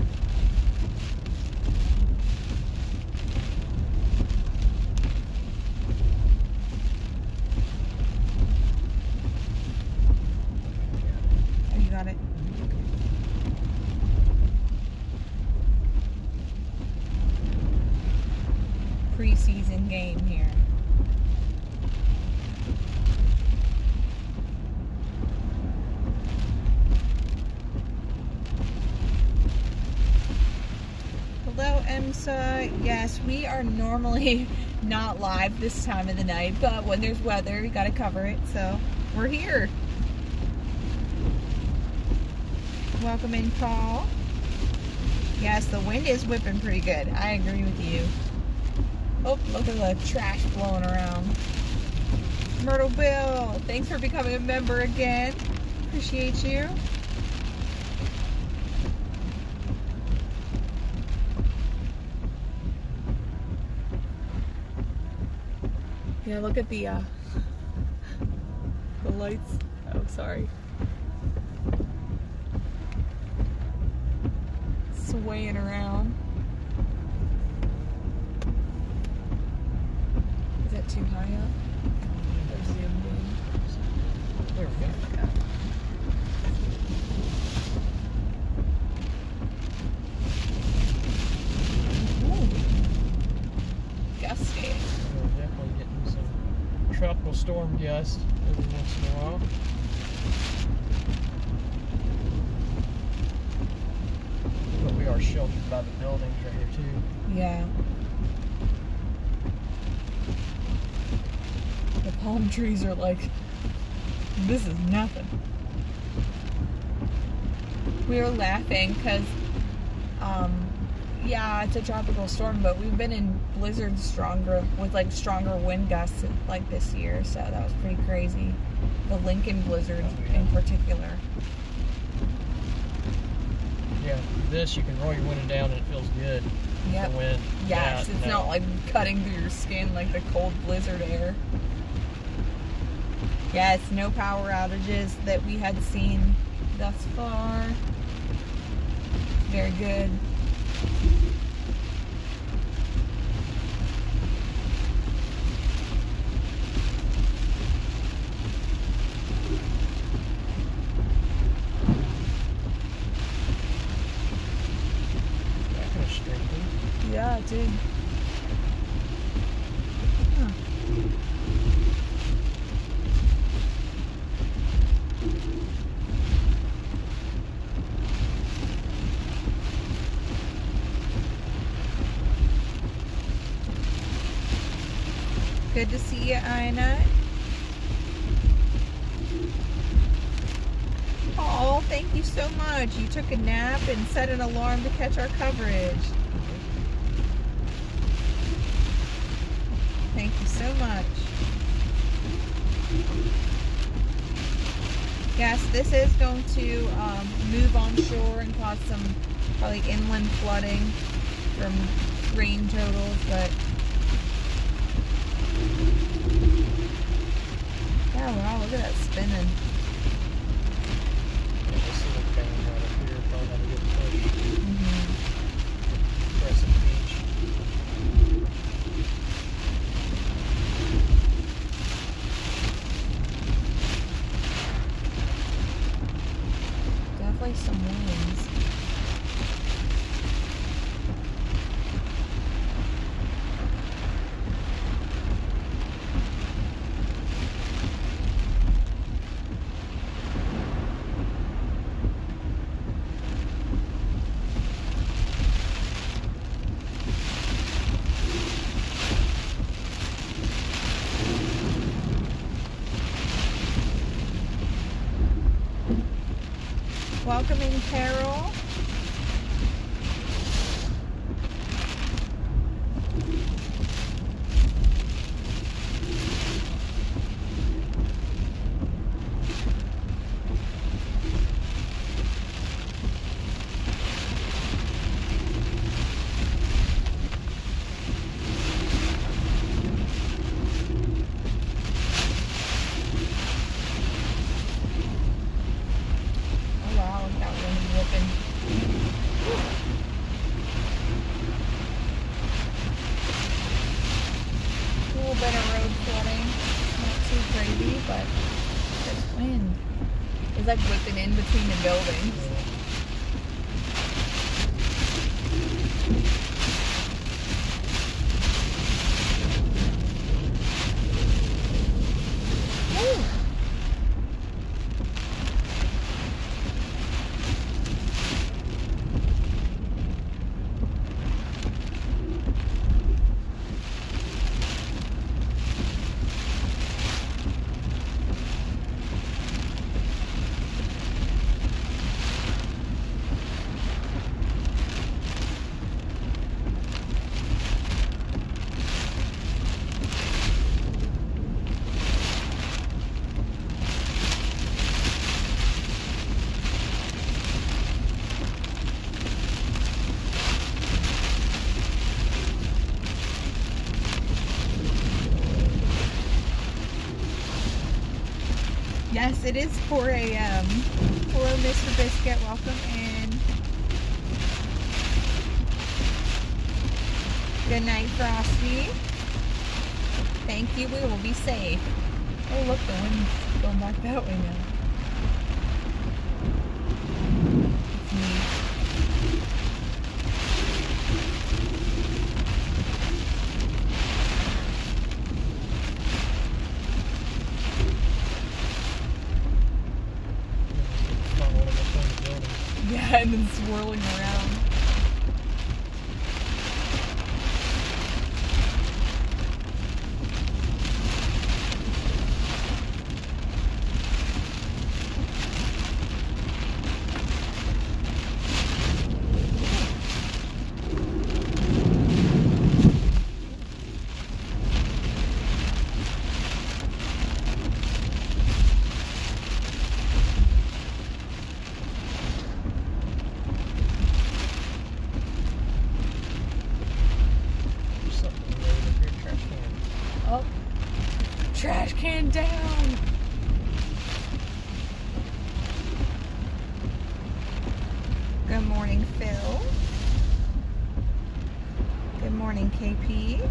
Oh, you got it. Preseason game here. Hello, EMSA. Yes, we are normally not live this time of the night, but when there's weather, we gotta cover it, so we're here. Welcome in, Paul. Yes, the wind is whipping pretty good. I agree with you. Oh, look at the trash blowing around. Myrtle Bill, thanks for becoming a member again. Appreciate you. Yeah, look at the lights. Oh, sorry. Swaying around. Is that too high up? Or zoomed in? There we go. Ooh. Gusty. We're definitely getting some tropical storm gusts every once in a while. But we are sheltered by the buildings right here too. Yeah. The palm trees are like, this is nothing. We were laughing because, yeah, it's a tropical storm, but we've been in blizzards stronger wind gusts like this year, so that was pretty crazy. The Lincoln blizzard in particular. Yeah, this you can roll your window down and it feels good. Yep. The wind. Yes, Yeah, it's no. not like cutting through your skin like the cold blizzard air. Yes, no power outages that we had seen thus far. Very good. That kind of strengthened. Yeah, it did. Huh. Good to see you, Ina. Oh, thank you so much. You took a nap and set an alarm to catch our coverage. Thank you so much. Yes, this is going to move on shore and cause some probably inland flooding from rain totals, but yeah, wow, look at that spinning. Yeah, this little thing right up here probably had a good push. Mm-hmm. Crescent Beach. Definitely some winds. Welcome in, Carol. but there's wind. It's like whipping in between the buildings. Yes, it is 4 a.m. Hello, Mr. Biscuit. Welcome in. Good night, Frosty. Thank you. We will be safe. Oh, look, the wind's going back that way now. It's neat. Yeah, and then swirling around. Oh, trash can down. Good morning, Phil. Good morning, KP.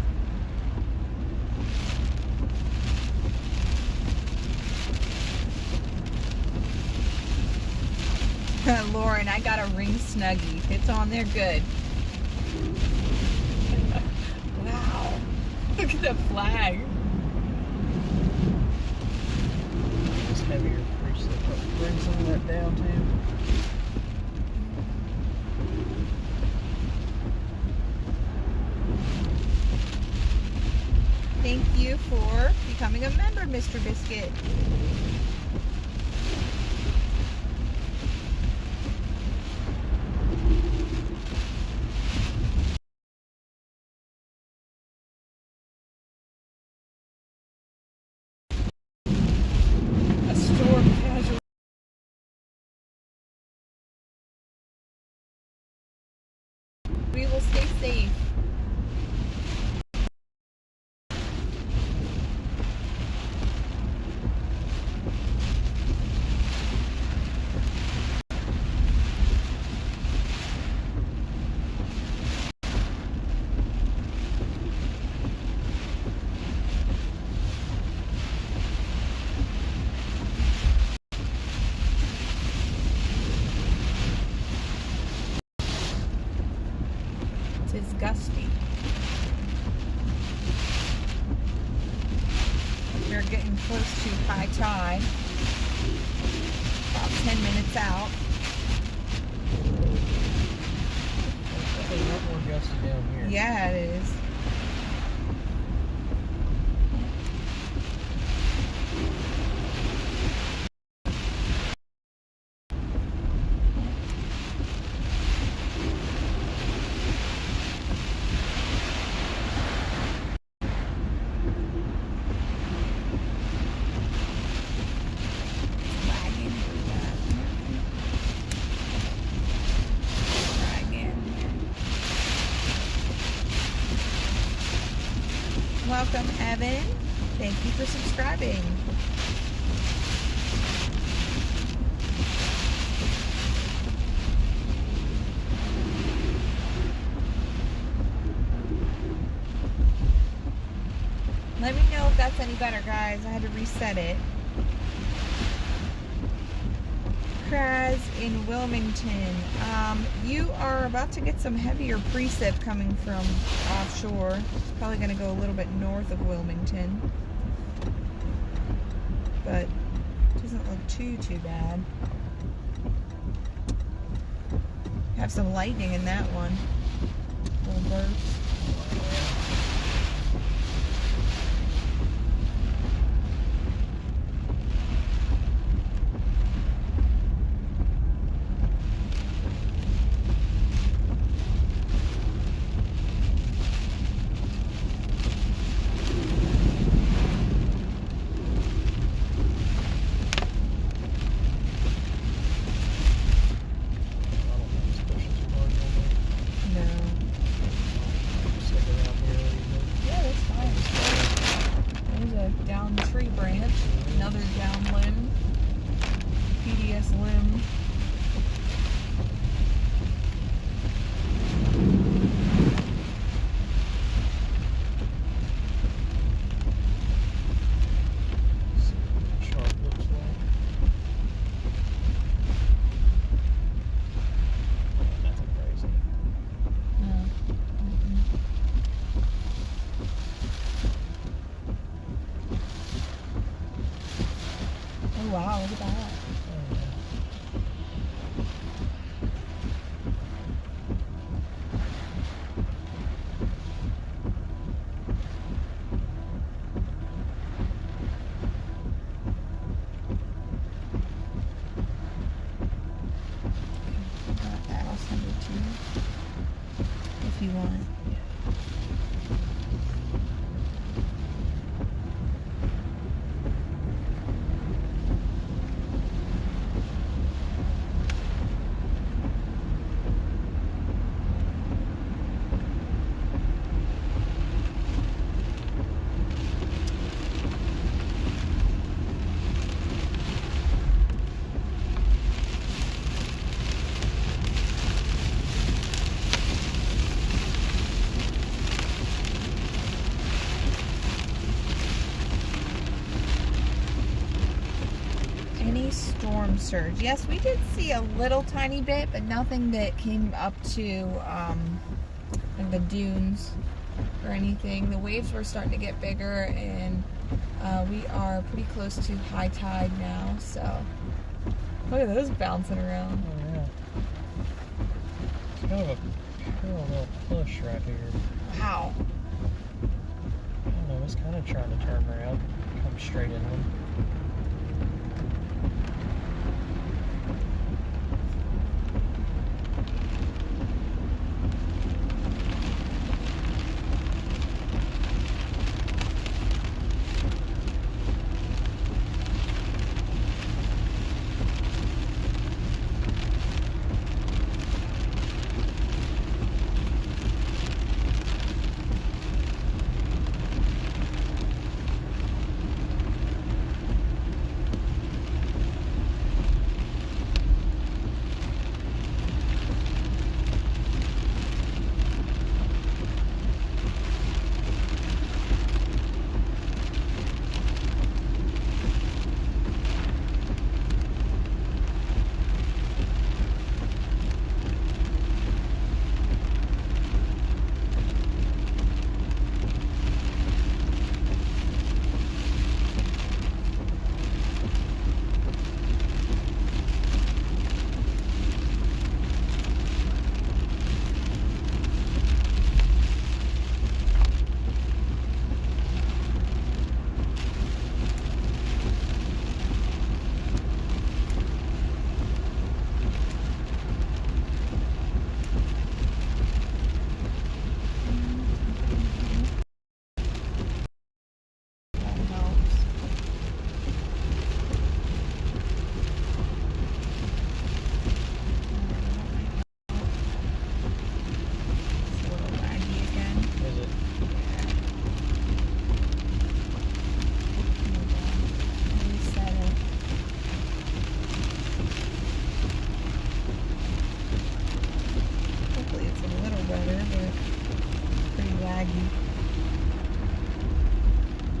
Lauren, I got a ring Snuggie. It's on there good. Wow. Look at the flag. It's heavier. Bring some of that down too. Thank you for becoming a member, Mr. Biscuit. A storm casualty. We will stay safe. It's gusty. We're getting close to high tide. About 10 minutes out. There's a lot more gusty down here. Yeah, it is. Welcome, Evan. Thank you for subscribing. Let me know if that's any better, guys. I had to reset it. Kraz in Wilmington. You are about to get some heavier precip coming from offshore. It's probably going to go a little bit north of Wilmington, but it doesn't look too bad. Have some lightning in that one. Little burst. Wow, look at that. I'll send it to you if you want. Storm surge. Yes, we did see a little tiny bit, but nothing that came up to like the dunes or anything. The waves were starting to get bigger, and we are pretty close to high tide now, so look at those bouncing around. Oh yeah. It's kind of a parallel push right here. Wow. I don't know, it's kind of trying to turn around, come straight in one.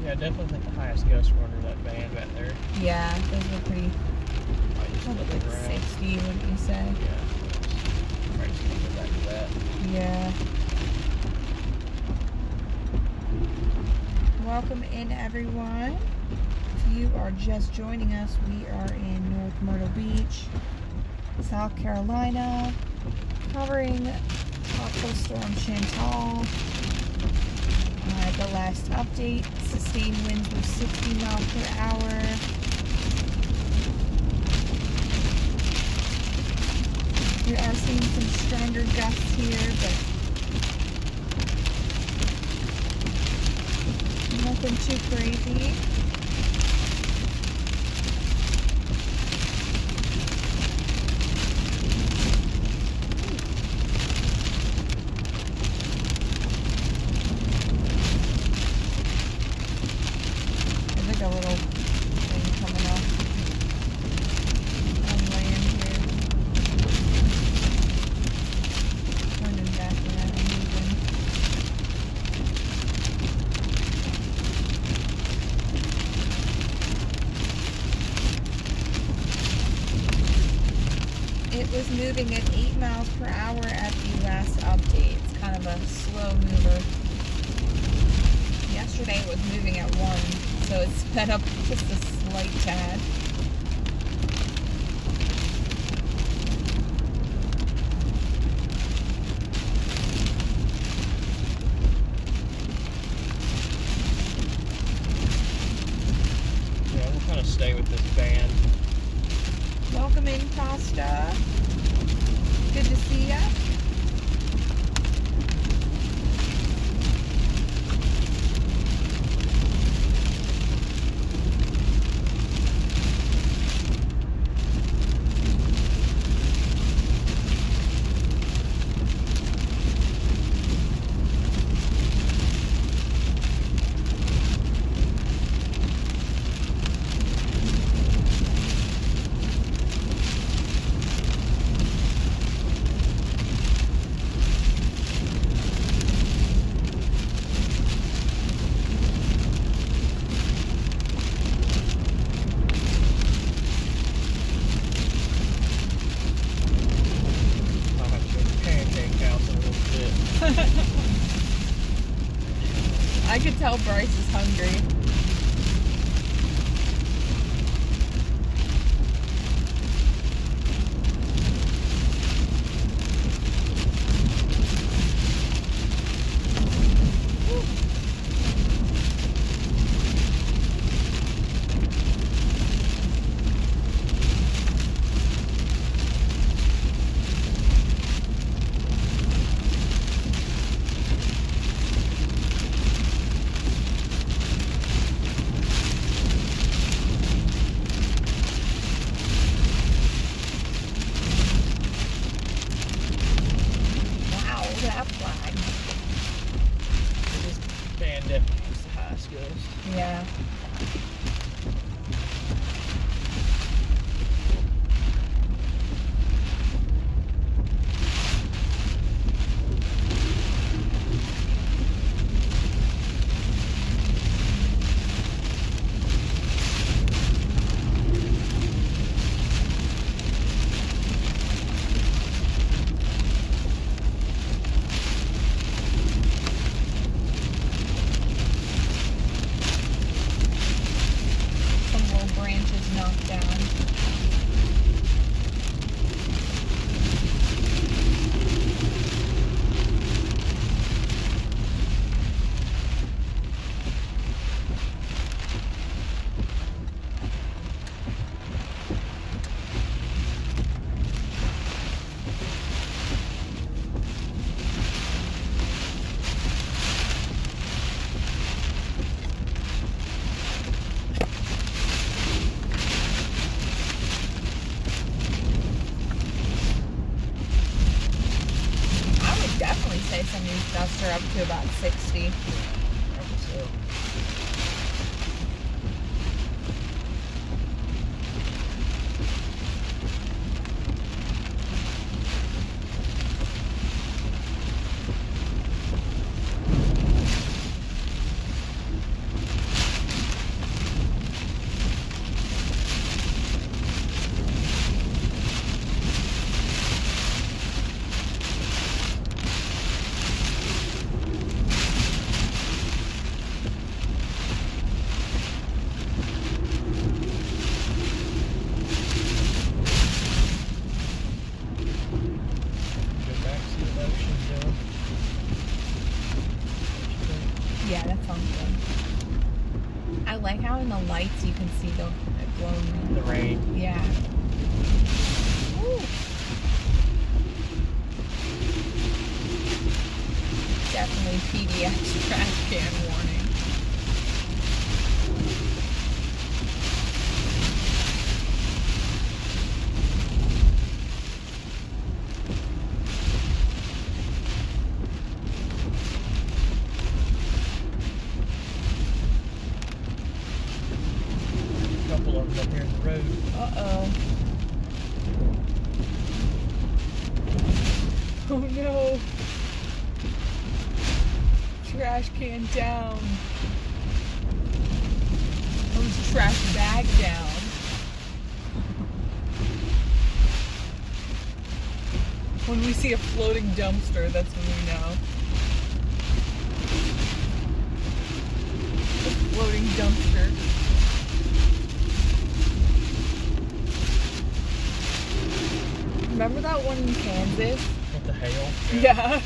Yeah, I definitely think the highest gusts were under that band back there. Yeah, those were pretty Probably like 60, wouldn't you say? Yeah. Try to keep it back to that. Yeah. Welcome in, everyone. If you are just joining us, we are in North Myrtle Beach, South Carolina, covering Tropical Storm Chantal. The last update, sustained winds were 60 miles per hour. We are seeing some stronger gusts here, but nothing too crazy. A little thing coming up on land here. Turning back around and moving. It was moving at 8 miles per hour at the last update. It's kind of a slow mover. Yesterday it was moving at 1. So it's sped up just a slight tad. Yeah, we'll kind of stay with this band. Welcome in, Costa. Good to see ya. I could tell Bryce is hungry. Yeah. Knocked down. Say some of these gusts are up to about 60. So. the lights, you can see the glowing. The rain. Yeah. Woo. Definitely PDX trash can warning. Couple of them up here in the road. Uh-oh. Oh no. Trash can down. Oh, trash bag down. When we see a floating dumpster, that's when we know. A floating dumpster. Remember that one in Kansas? With the hail? Yeah.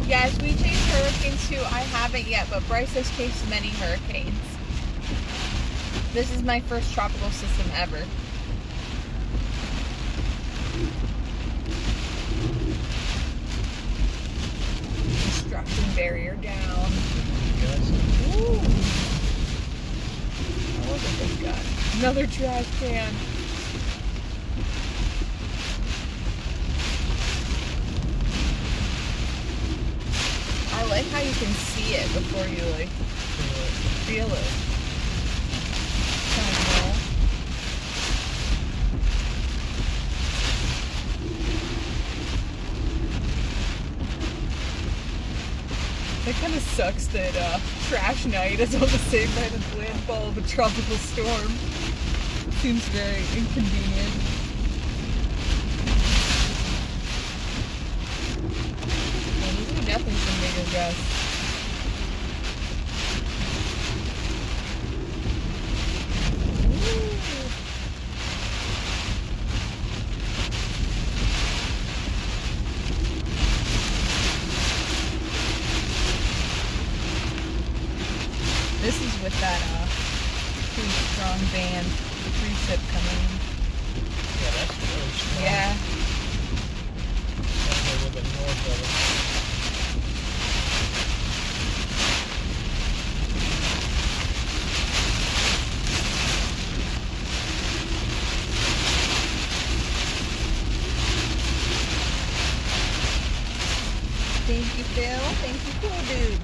Yes, we chased hurricanes too. I haven't yet, but Bryce has chased many hurricanes. This is my first tropical system ever. Destruction barrier down. Yes. Ooh. I look at this guy. Another trash can. I like how you can see it before you like feel it. Kind of cool. It kind of sucks that trash night is on the same night as landfall of a tropical storm. Seems very inconvenient. Well, these are definitely some bigger gusts. This is with that pretty strong band precip coming in. Yeah, that's really strong. Yeah. Definitely a little bit north of it. Thank you, Phil. Thank you, cool dude.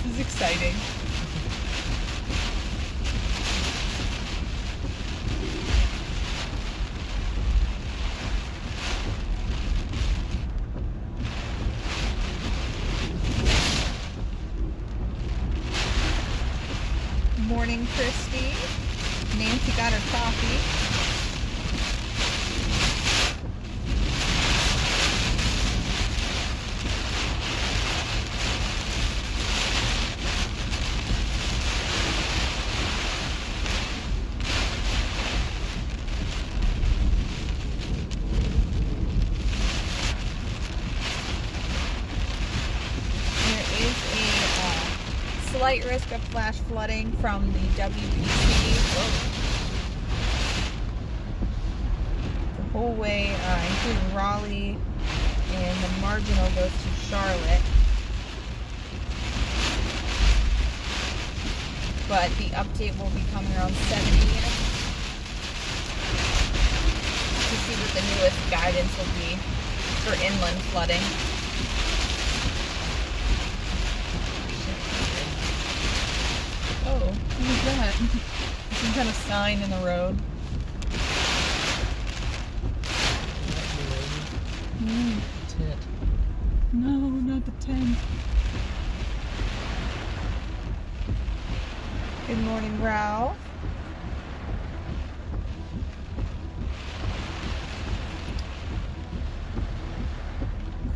This is exciting. Morning, Christy. Nancy got her coffee. Slight risk of flash flooding from the WPC. The whole way, including Raleigh, and the marginal goes to Charlotte. But the update will be coming around 70 to see what the newest guidance will be for inland flooding. Oh, what is that? Some kind of sign in the road. Tent. No, not the tent. Good morning, Ralph.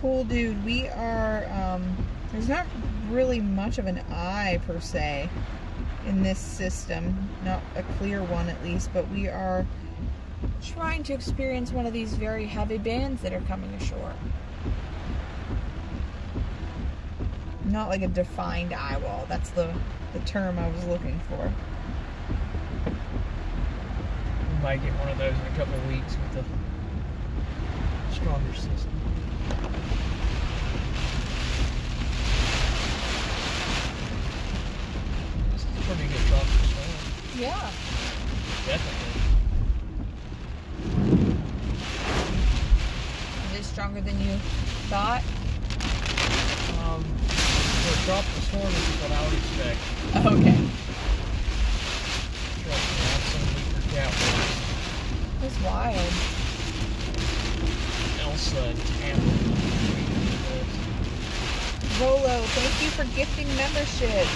Cool dude, we are, there's not really much of an eye per se in this system, not a clear one at least, but we are trying to experience one of these very heavy bands that are coming ashore. Not like a defined eye wall. That's the term I was looking for. We might get one of those in a couple of weeks with a stronger system. This is a pretty good tropical storm. Yeah. Definitely. Is it stronger than you thought? For a tropical storm, this is what I would expect. Okay. Trust me, I've seen weaker catwalks. That's wild. Elsa and CHANTAL. Rolo, thank you for gifting membership.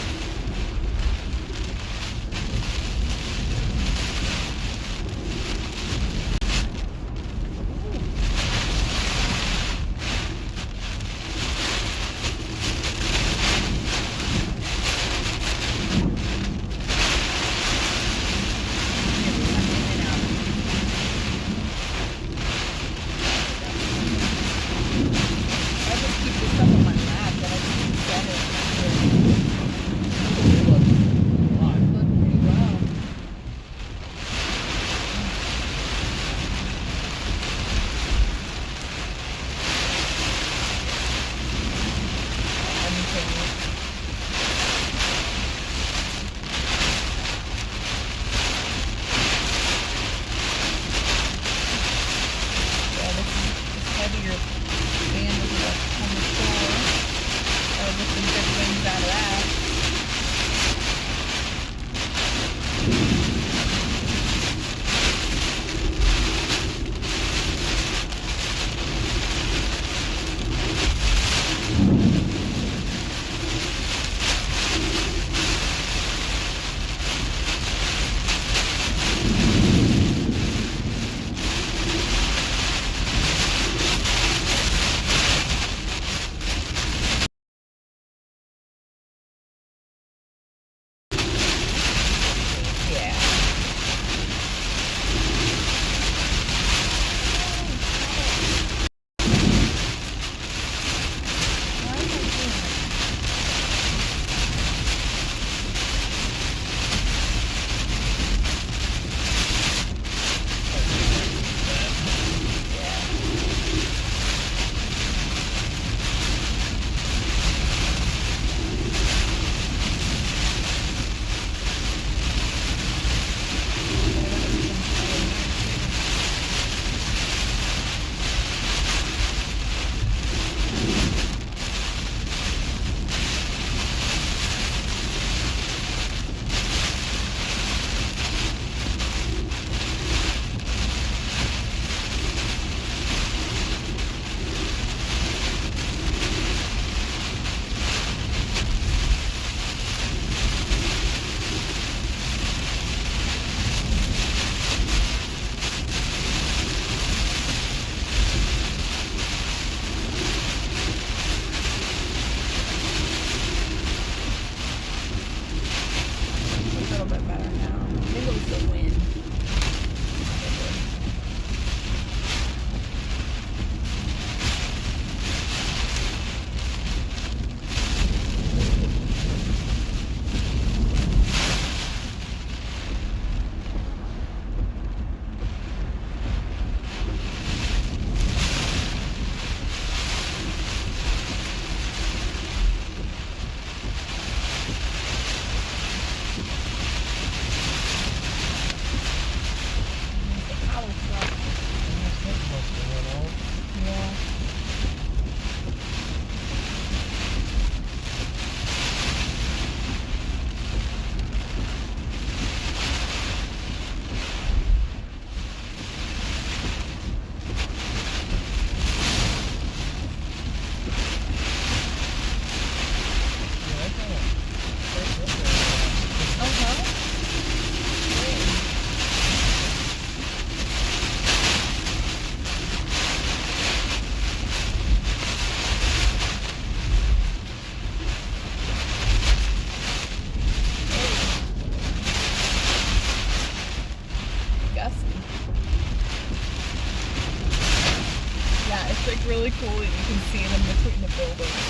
It's like really cool that you can see them between the buildings.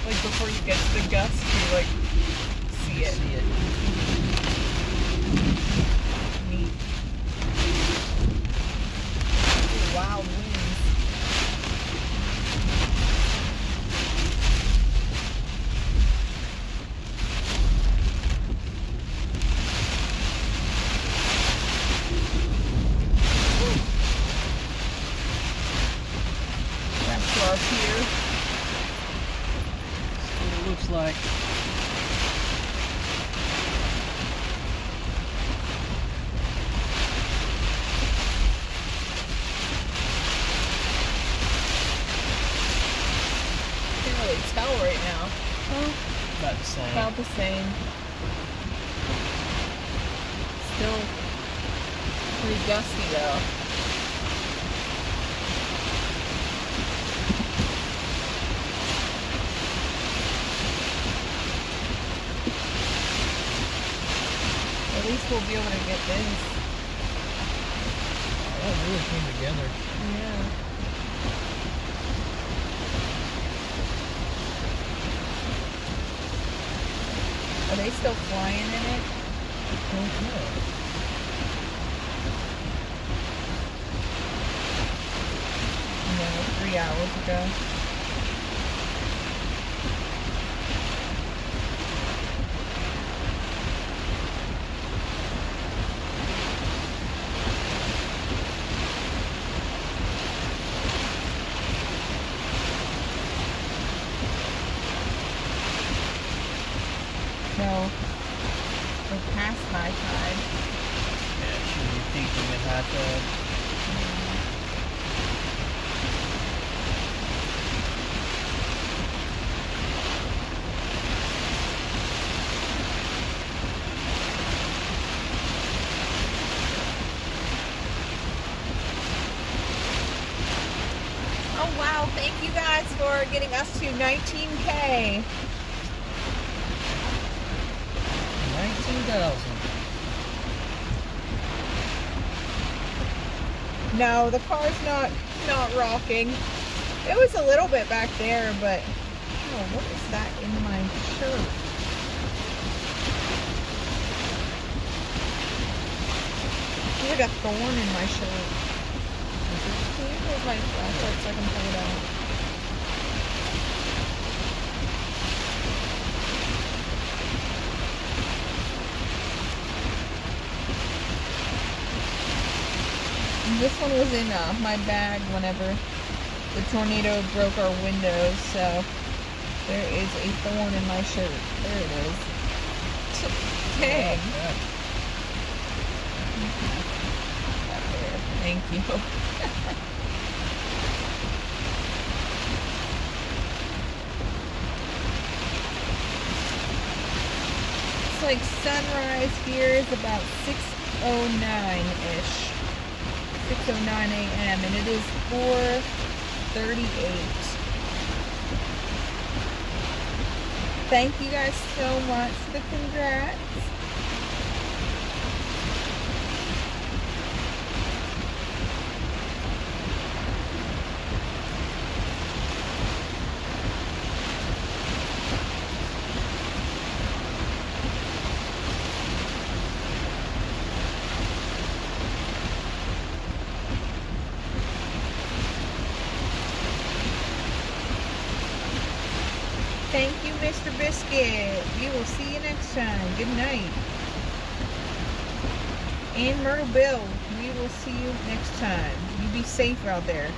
Like before you get to the gust, you like see it. Neat. Ooh, wild winds. Back to our pier. That's what it looks like. Can't really tell right now. Oh, About the same. about the same. Still pretty gusty though. At least we'll be able to get this. Oh, that really came together. Yeah. Are they still flying in it? I don't know. No, 3 hours ago. No, we're past high tide. Yeah, it should be peaking at high tide. Oh wow, thank you guys for getting us to 19K. 19,000. No, the car's not rocking. It was a little bit back there, but oh, what is that in my shirt? There's like a thorn in my shirt. Can you hold my flashlight so I can pull it out? This one was in my bag whenever the tornado broke our windows, so there is a thorn in my shirt. There it is. Dang. Yeah. Up there. Thank you. It's like sunrise here is about 6:09-ish. 6:09 a.m. and it is 4:38. Thank you guys so much for the congrats. Thank you, Mr. Biscuit. We will see you next time. Good night. And Myrtle Bill, we will see you next time. You be safe out there.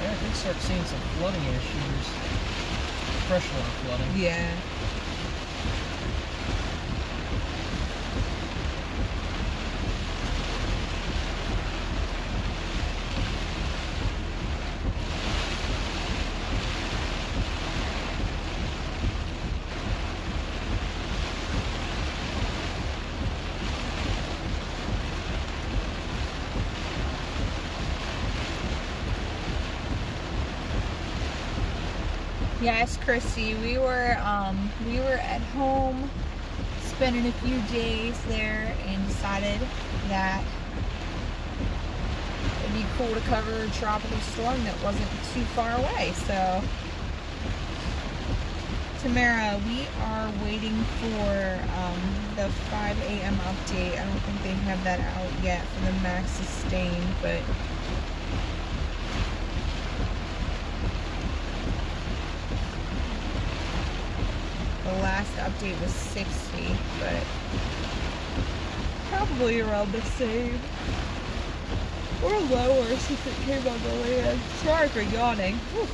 Yeah, I did start seeing some flooding issues. Freshwater flooding. Yeah. Yes, Christy, we were at home spending a few days there and decided that it'd be cool to cover a tropical storm that wasn't too far away. So, Tamara, we are waiting for the 5 a.m. update. I don't think they have that out yet for the max sustain, but the last update was 60, but probably around the same or lower since it came on the land. Sorry for yawning. Whew.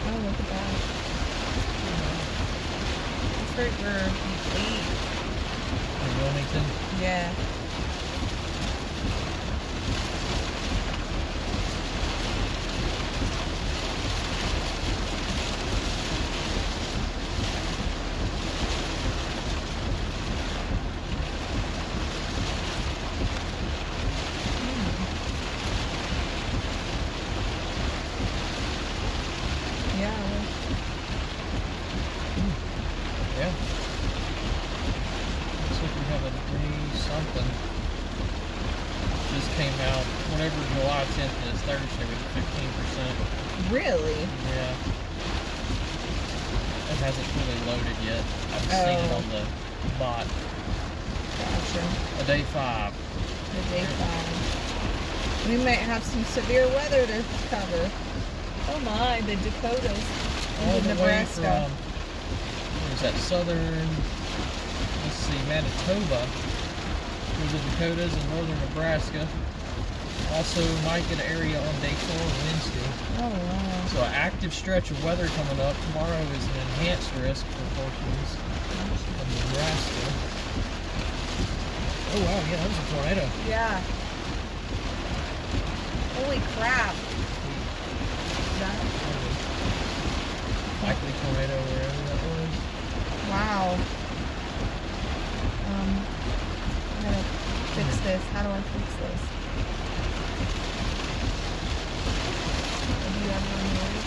Oh, look at that. It's right where we ate. In Wilmington. Yeah. Yeah. Looks like we have a degree something. Just came out. Whenever July 10th is, Thursday with 15%. Really? Yeah. It hasn't fully loaded yet. I've seen it on the bot. Gotcha. A day 5. A day 5. We might have some severe weather to cover. Oh my, the Dakotas. All Into the way Nebraska. from, what is that, southern, let's see, Manitoba, through the Dakotas and northern Nebraska. Also might get an area on day 4 Wednesday. Oh wow. So an active stretch of weather coming up. Tomorrow is an enhanced risk for portions of Nebraska. Oh wow, yeah, that was a tornado. Yeah. Holy crap. Likely tornado wherever that was. Wow. I gotta fix this. How do I fix this? Do you have one noise?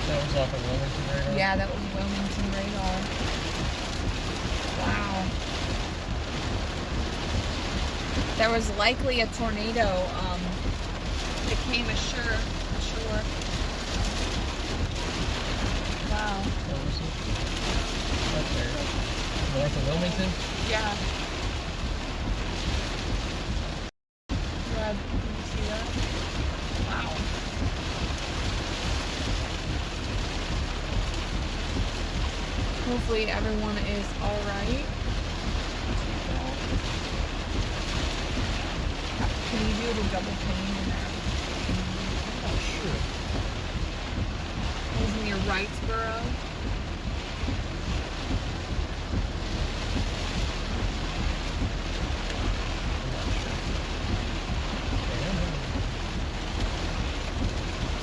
That was off of Wilmington radar? Yeah, that was Wilmington radar. Wow. There was likely a tornado that came ashore. Wow. What was it? Up there. North of Wilmington? Yeah. Yeah, can you see that? Wow. Hopefully everyone is alright. Can you do the double pane in there? Oh, sure. Using your Wrightsboro.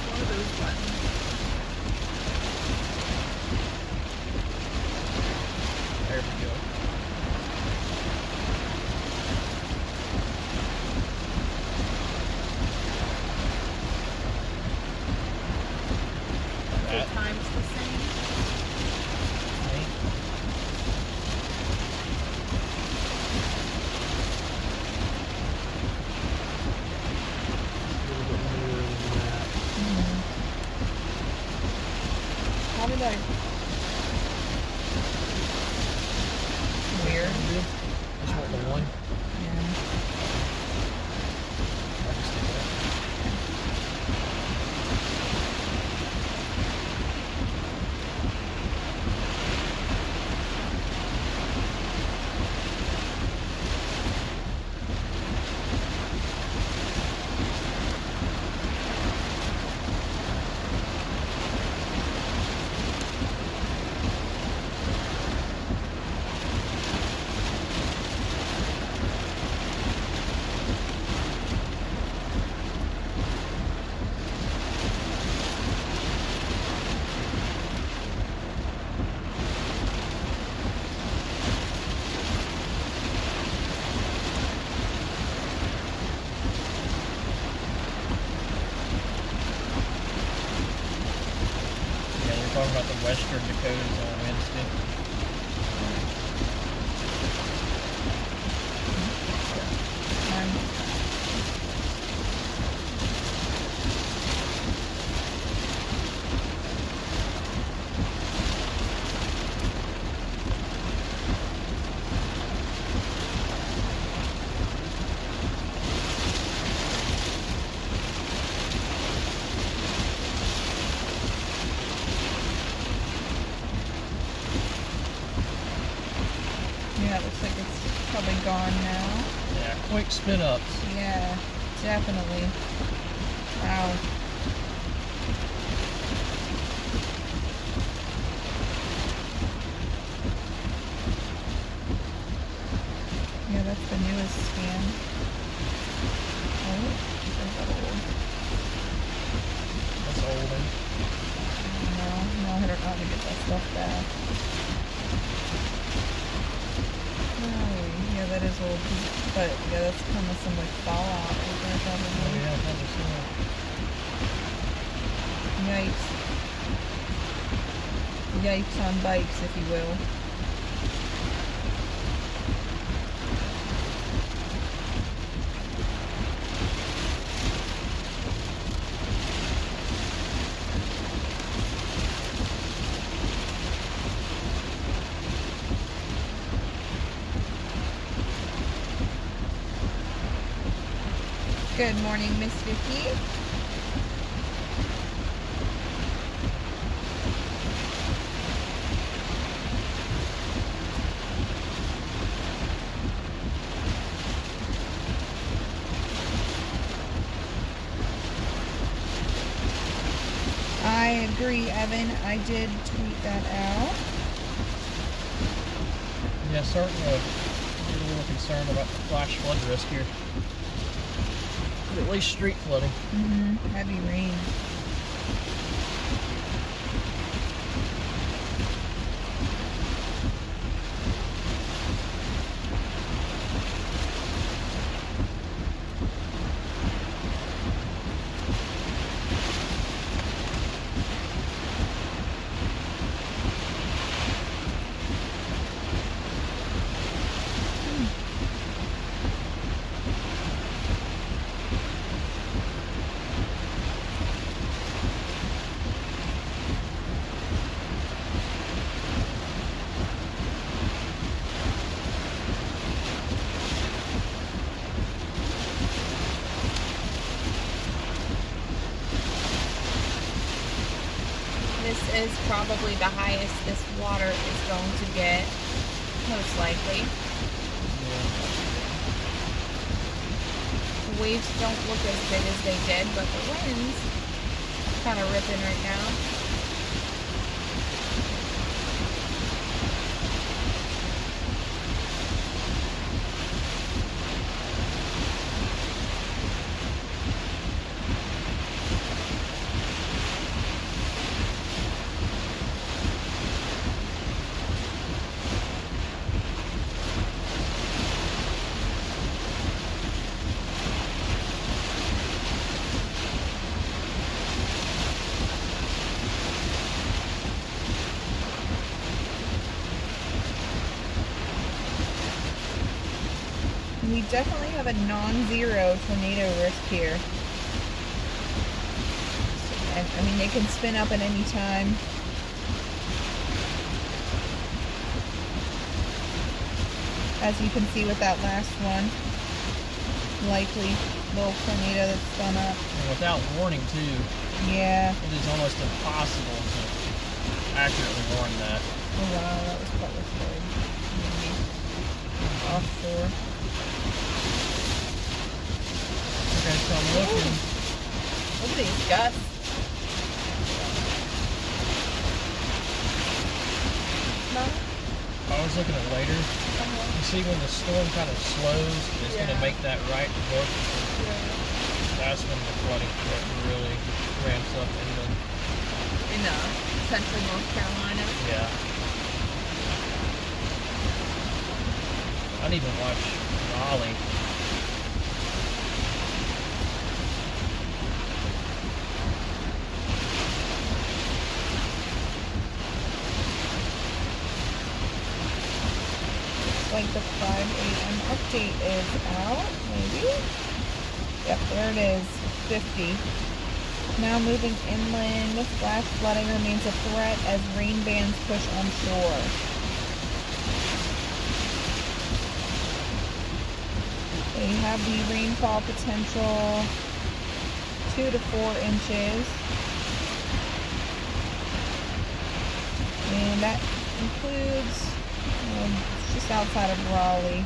One of those buttons. There we go. The time's the same. How did I? Weird. Just want the one. Yeah. I'll just do that. talking about the western Dakotas on Wednesday. Yeah, it looks like it's probably gone now. Yeah, quick spin ups. Yeah, definitely. Wow. Yeah, that's the newest scan. Oh, there's that old. That's old. No, I don't know how to get that stuff back. Oh, yeah, that is old. But yeah, that's kind of some like fallout right there, probably. Oh yeah, I've never seen that. Yikes. Yikes on bikes, if you will. Good morning, Miss Vicky. I agree, Evan. I did tweet that out. Yeah, starting to get a little concerned about the flash flood risk here. At least street flooding. Heavy rain. This is probably the highest this water is going to get, most likely. The waves don't look as big as they did, but the wind's kind of ripping right now. We definitely have a non-zero tornado risk here. I mean, they can spin up at any time. As you can see with that last one. Likely little tornado that's spun up. And without warning, too. Yeah. It is almost impossible to accurately warn that. Oh wow, that was probably good. Maybe offshore. Okay, so I'm looking. Look at these gusts. No? I was looking at later. You see when the storm kind of slows, it's going to make that right hook. That's when the flooding really ramps up in Central North Carolina. Yeah. I'd even watch Raleigh. like the 5 a.m. update is out, maybe? Yep, there it is, 50. Now moving inland, flash flooding remains a threat as rain bands push onshore. They have the rainfall potential 2 to 4 inches. And that includes just outside of Raleigh.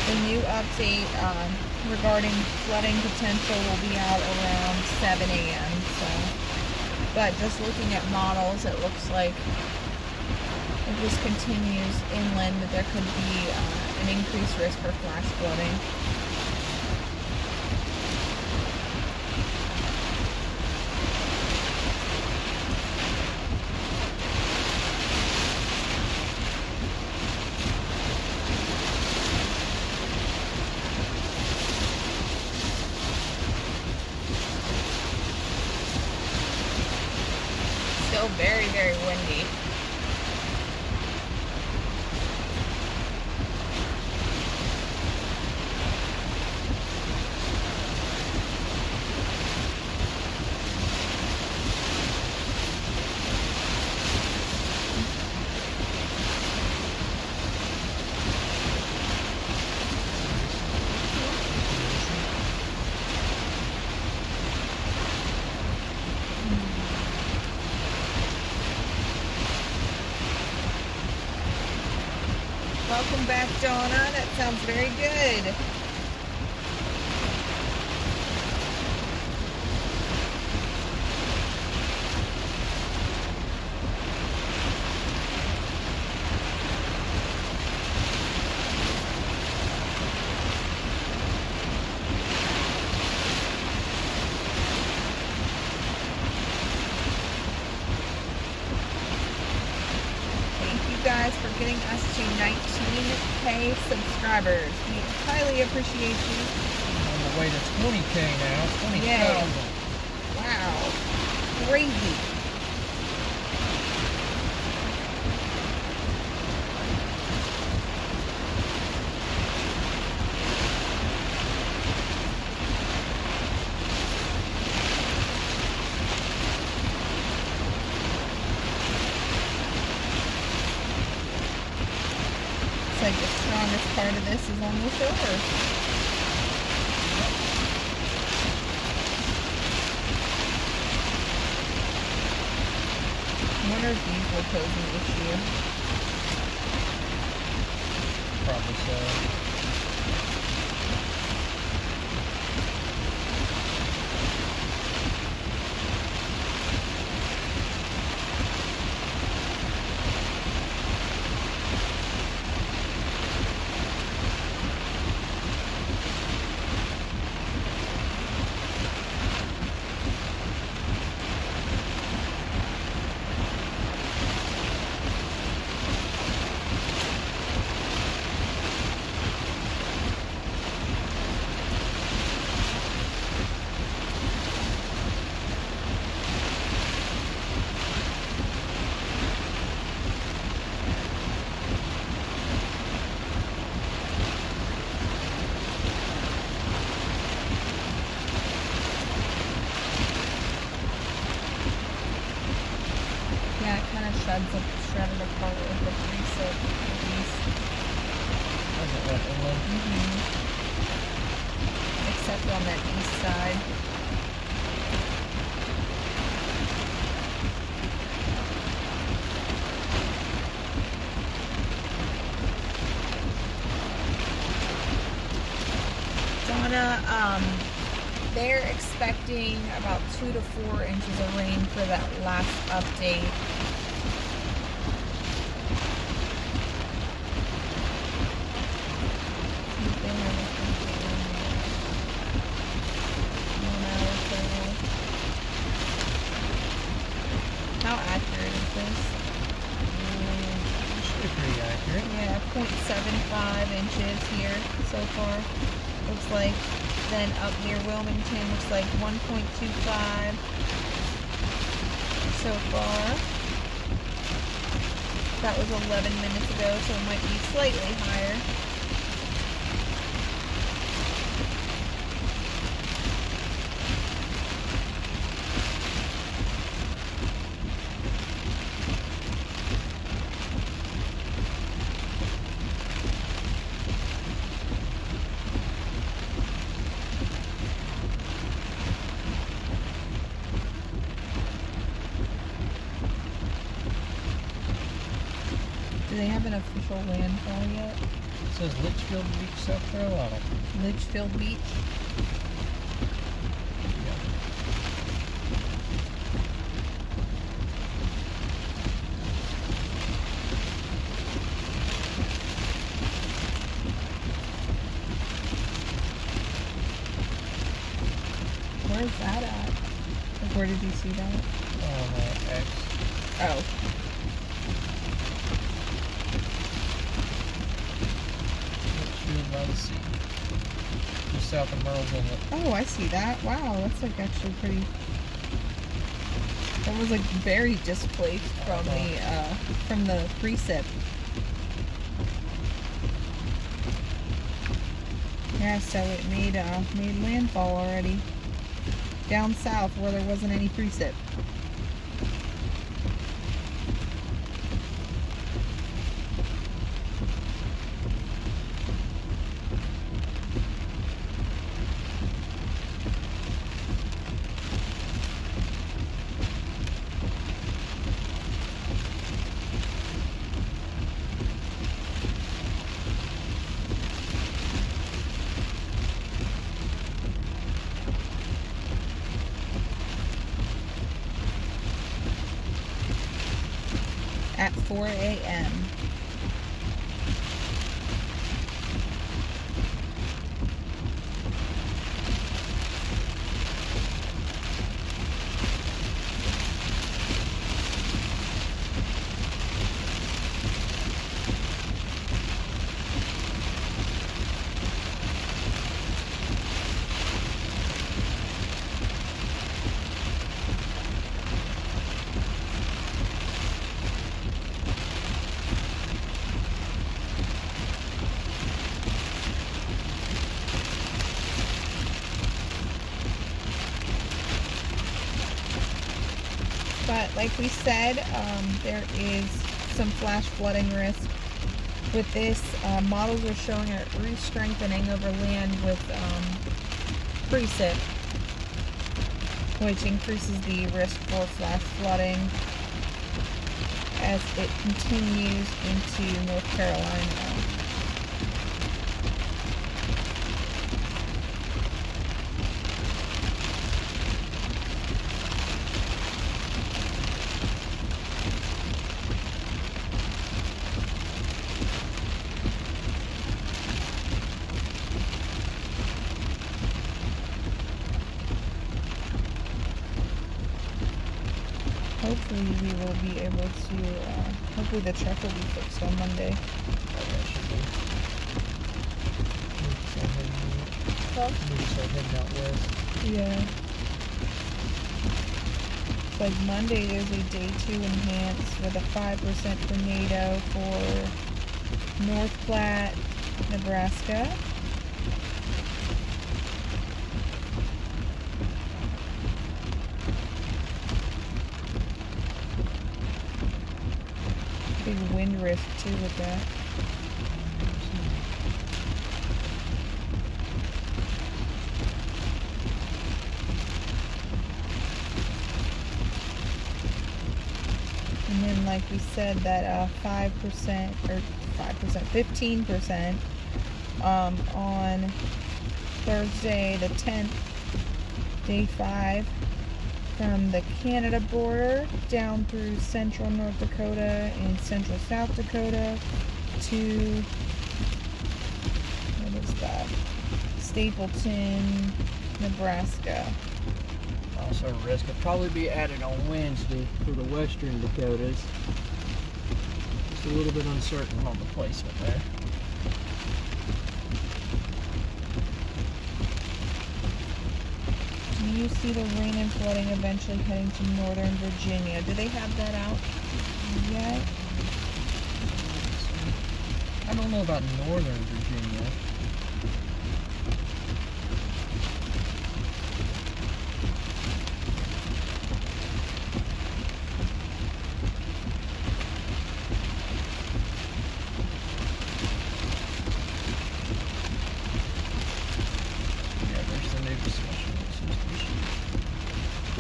The new update regarding flooding potential will be out around 7 a.m. But just looking at models, it looks like if this continues inland, that there could be an increased risk for flash flooding. Still very, very windy. Welcome back, Donna. That sounds very good. Guys, for getting us to 19K subscribers. We highly appreciate you. On the way to 20K now, 20,000. Wow, crazy. Like the strongest part of this is almost over. I wonder if these will pose an issue. Probably so. Shredded apart with the pre-soak piece. Is it what, inland? Except on that east side. Donna, they're expecting about 2 to 4 inches of rain for that last update. far. Looks like. Then up near Wilmington, looks like 1.25 so far. That was 11 minutes ago, so it might be slightly higher. Do they have an official landfall yet? It says Litchfield Beach, South Carolina. Litchfield Beach? Yeah. Where's that at? Like, where did you see that? X. Oh. Litchfield by the sea. Just south of Merle's Inlet. Oh, I see that. Wow, that's like actually pretty. That was like very displaced from the precip. Yeah, so it made landfall already down south where there wasn't any precip. At 4 a.m. But like we said, there is some flash flooding risk with this. Models are showing a re-strengthening over land with precip, which increases the risk for flash flooding as it continues into North Carolina. Hopefully we will be able to, hopefully the truck will be fixed on Monday. Maybe start heading out west. Yeah. It's like Monday there's a day 2 enhanced with a 5% tornado for North Platte, Nebraska. Big wind risk too with that. And then like we said that 5% or 15% on Thursday the 10th, day 5, from the Canada border down through central North Dakota and central South Dakota to, what is that, Stapleton, Nebraska. Also risk will probably be added on Wednesday for the western Dakotas. Just a little bit uncertain on the placement there. you see the rain and flooding eventually heading to northern Virginia. Do they have that out yet? I don't know about northern Virginia.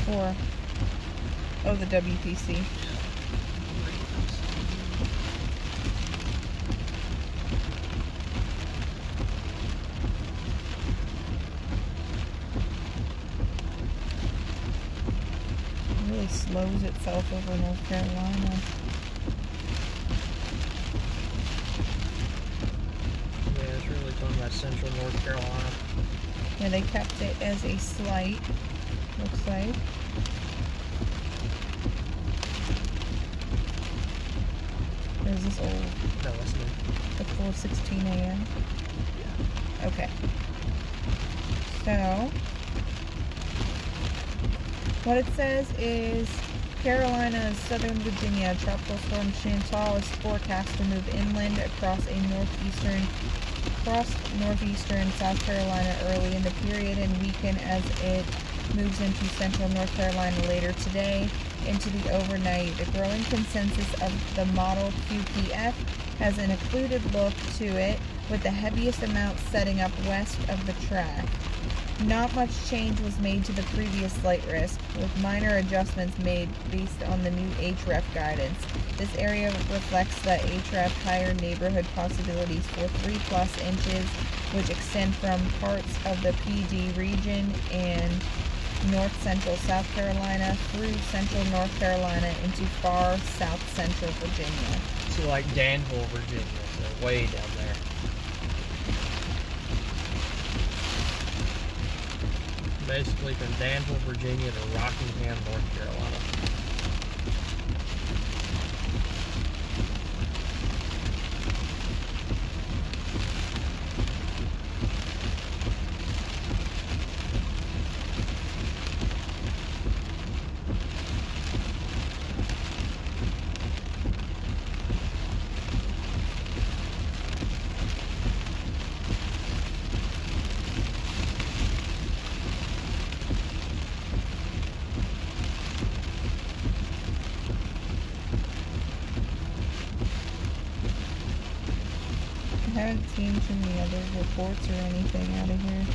Or, oh, the WPC. It really slows itself over North Carolina. Yeah, it's really talking about central North Carolina. Yeah, they kept it as a slight, looks like. Or is this old? No, that's new. The 4:16 a.m.? Yeah. Okay. So, what it says is Carolina's southern Virginia tropical storm CHANTAL is forecast to move inland across northeastern South Carolina early in the period and weaken as it moves into central North Carolina later today into the overnight. The growing consensus of the model QPF has an occluded look to it, with the heaviest amount setting up west of the track. Not much change was made to the previous slight risk, with minor adjustments made based on the new HREF guidance. This area reflects the HREF higher neighborhood possibilities for 3+ inches, which extend from parts of the PD region and north central South Carolina through central North Carolina into far south central Virginia. So like Danville, Virginia, so way down there. Basically from Danville, Virginia to Rockingham, North Carolina. I haven't seen too many other reports or anything out of here.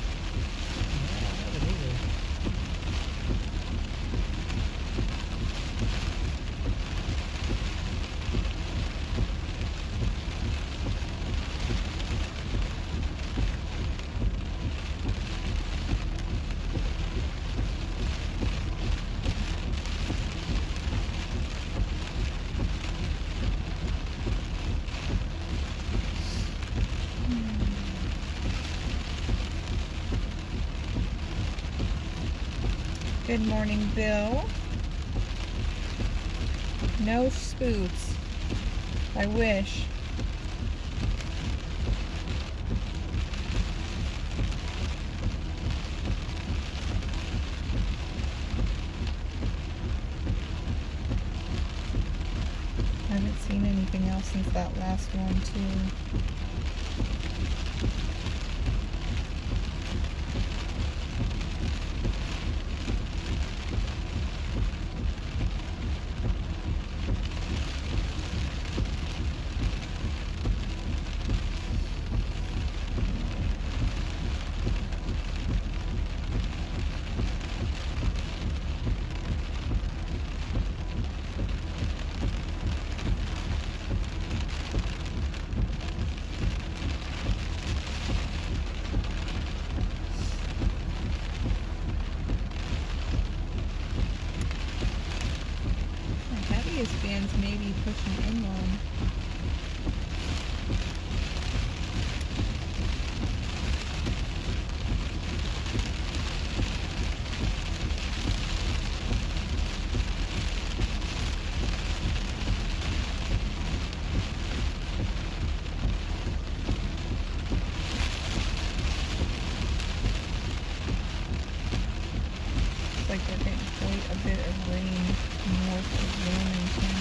Good morning, Bill. No spooks. I wish. I haven't seen anything else since that last one, too. Bands may be pushing inland. north of Wilmington.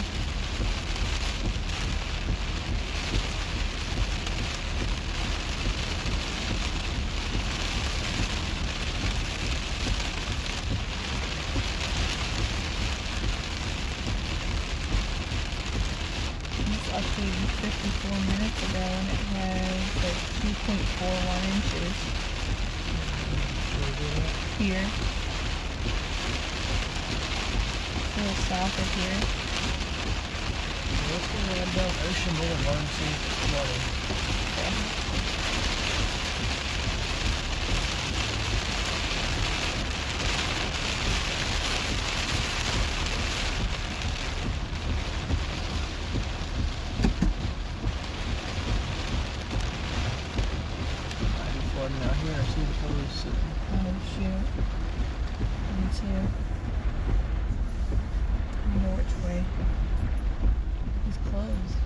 Updated 54 minutes ago and it has like 2.41 inches here. A little south of here. Let's go ahead down Ocean Boulevard and see if it's flooding. Okay. Out here, I see the photos sitting. Oh shoot. Me too. I know which way. He's closed.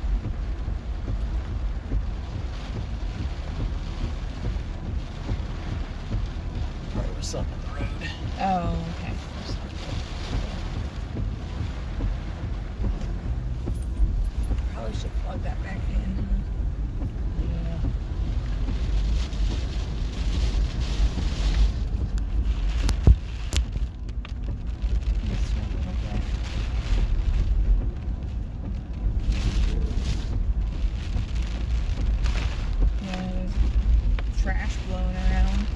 Probably was something on the road. Oh, okay. Probably should plug that back in, huh? Yeah. Trash blowing around.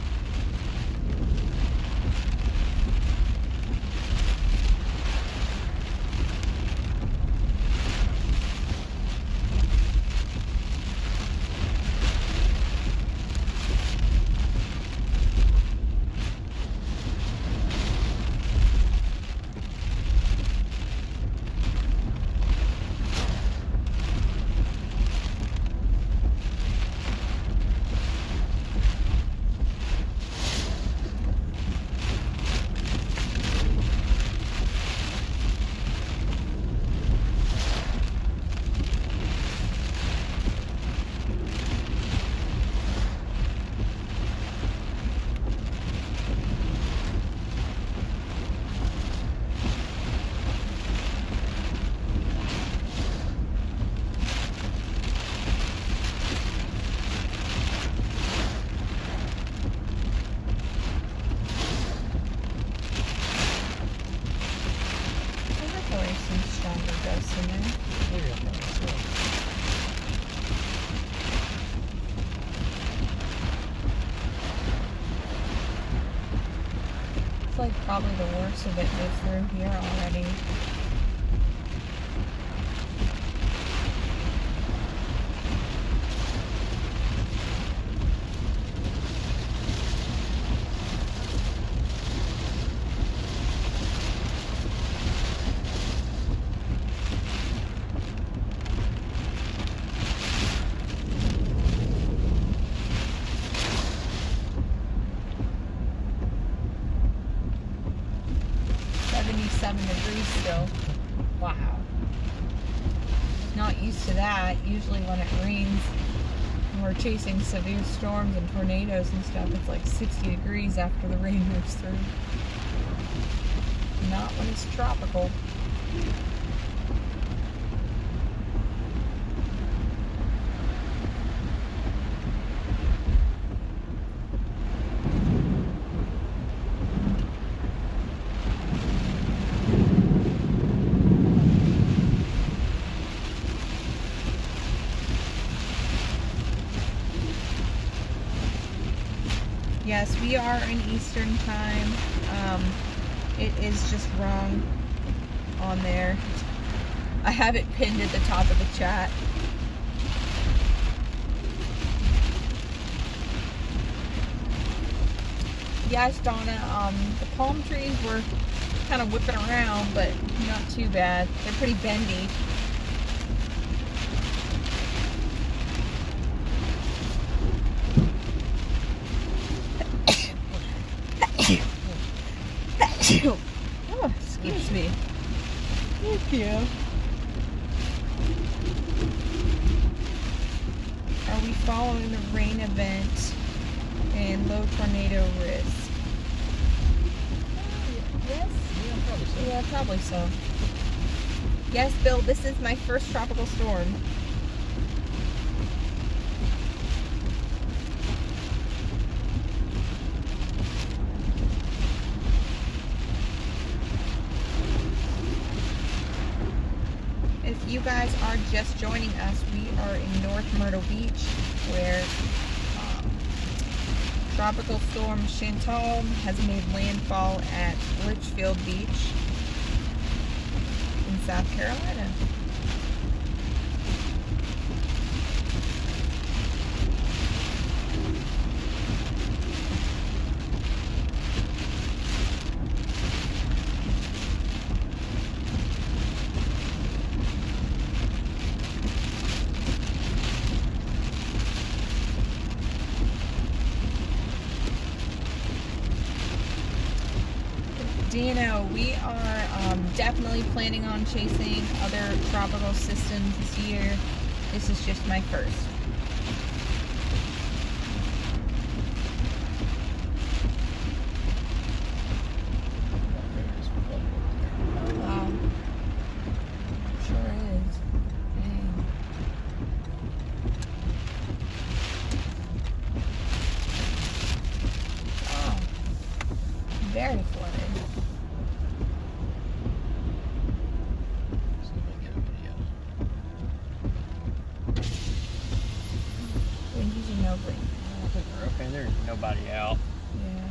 Like probably the worst of it is through here already. Degrees still. Wow. Not used to that. Usually when it rains and we're chasing severe storms and tornadoes and stuff, it's like 60 degrees after the rain moves through. Not when it's tropical. Yes, we are in Eastern time. It is just wrong on there. I have it pinned at the top of the chat. Yes, Donna, the palm trees were kind of whipping around, but not too bad. They're pretty bendy. Oh, excuse me. Thank you. Are we following the rain event and low tornado risk? Yes. Yeah, Probably so. Yeah, probably so. Yes, Bill, this is my first tropical storm. If you guys are just joining us, we are in North Myrtle Beach, where Tropical Storm Chantal has made landfall at Litchfield Beach in South Carolina. Dino, we are definitely planning on chasing other tropical systems this year. This is just my first. Oh, wow. Sure is. Dang. Oh. Very flooded. Okay, there's nobody out. Yeah.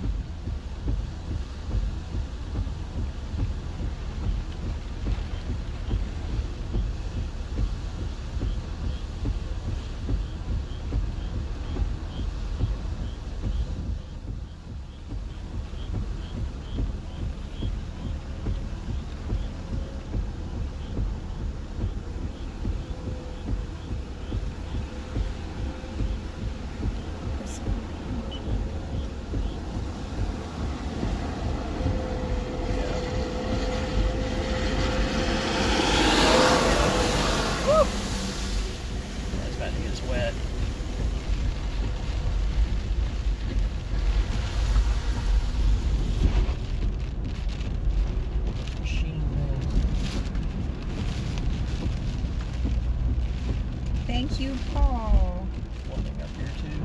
Thank you, Paul. Flooding up here too.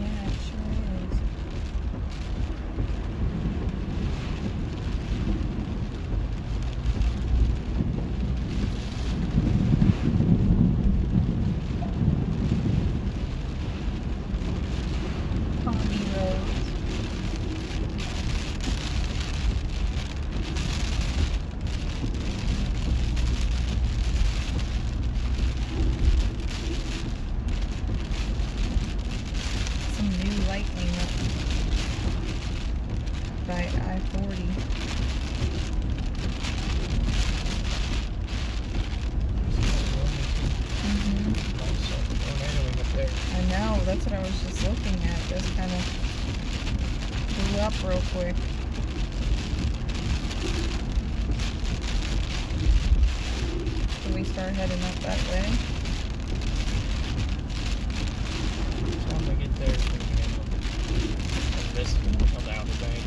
Yeah, it sure is. Palmy roads. Lightning up by I-40. I know, that's what I was just looking at. Just kind of blew up real quick. Can we start heading up that way? When we get there, this is going to come down the bank.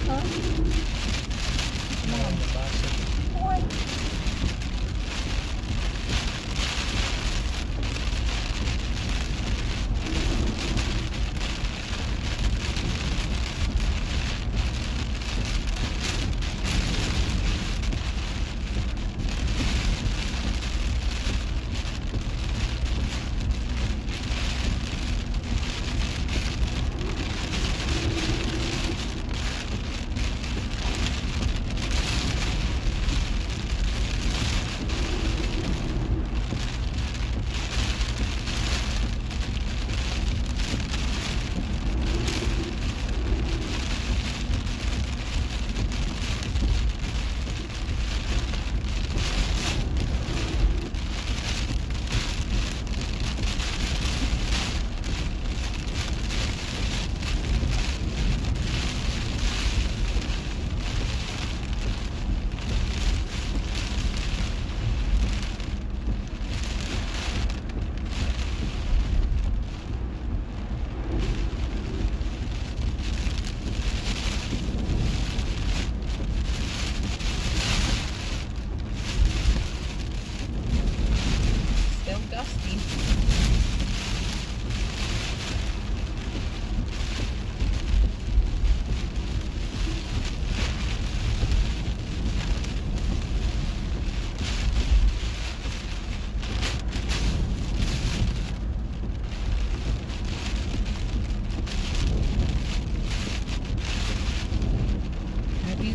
Huh? Come on. What?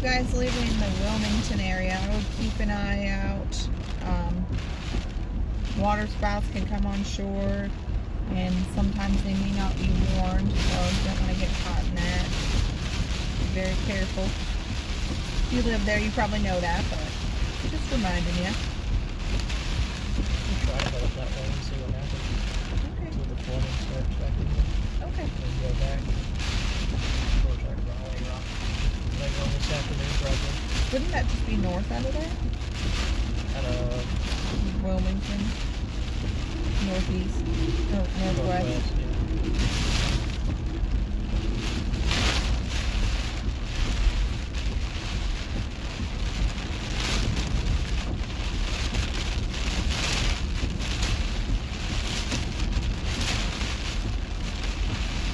guys live in the Wilmington area, I would keep an eye out. Water spouts can come on shore, and sometimes they may not be warned, so you don't want to get caught in that. Be very careful. If you live there, you probably know that, but just reminding you. We'll try to go up that way and see what happens. Okay. Until the flooding starts back in there. Okay. And go back. Of course, I can rally rock. Later on this afternoon, probably. Wouldn't that just be north out of there? At Wilmington. Northeast. No, northwest. yeah.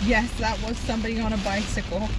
Yes, that was somebody on a bicycle.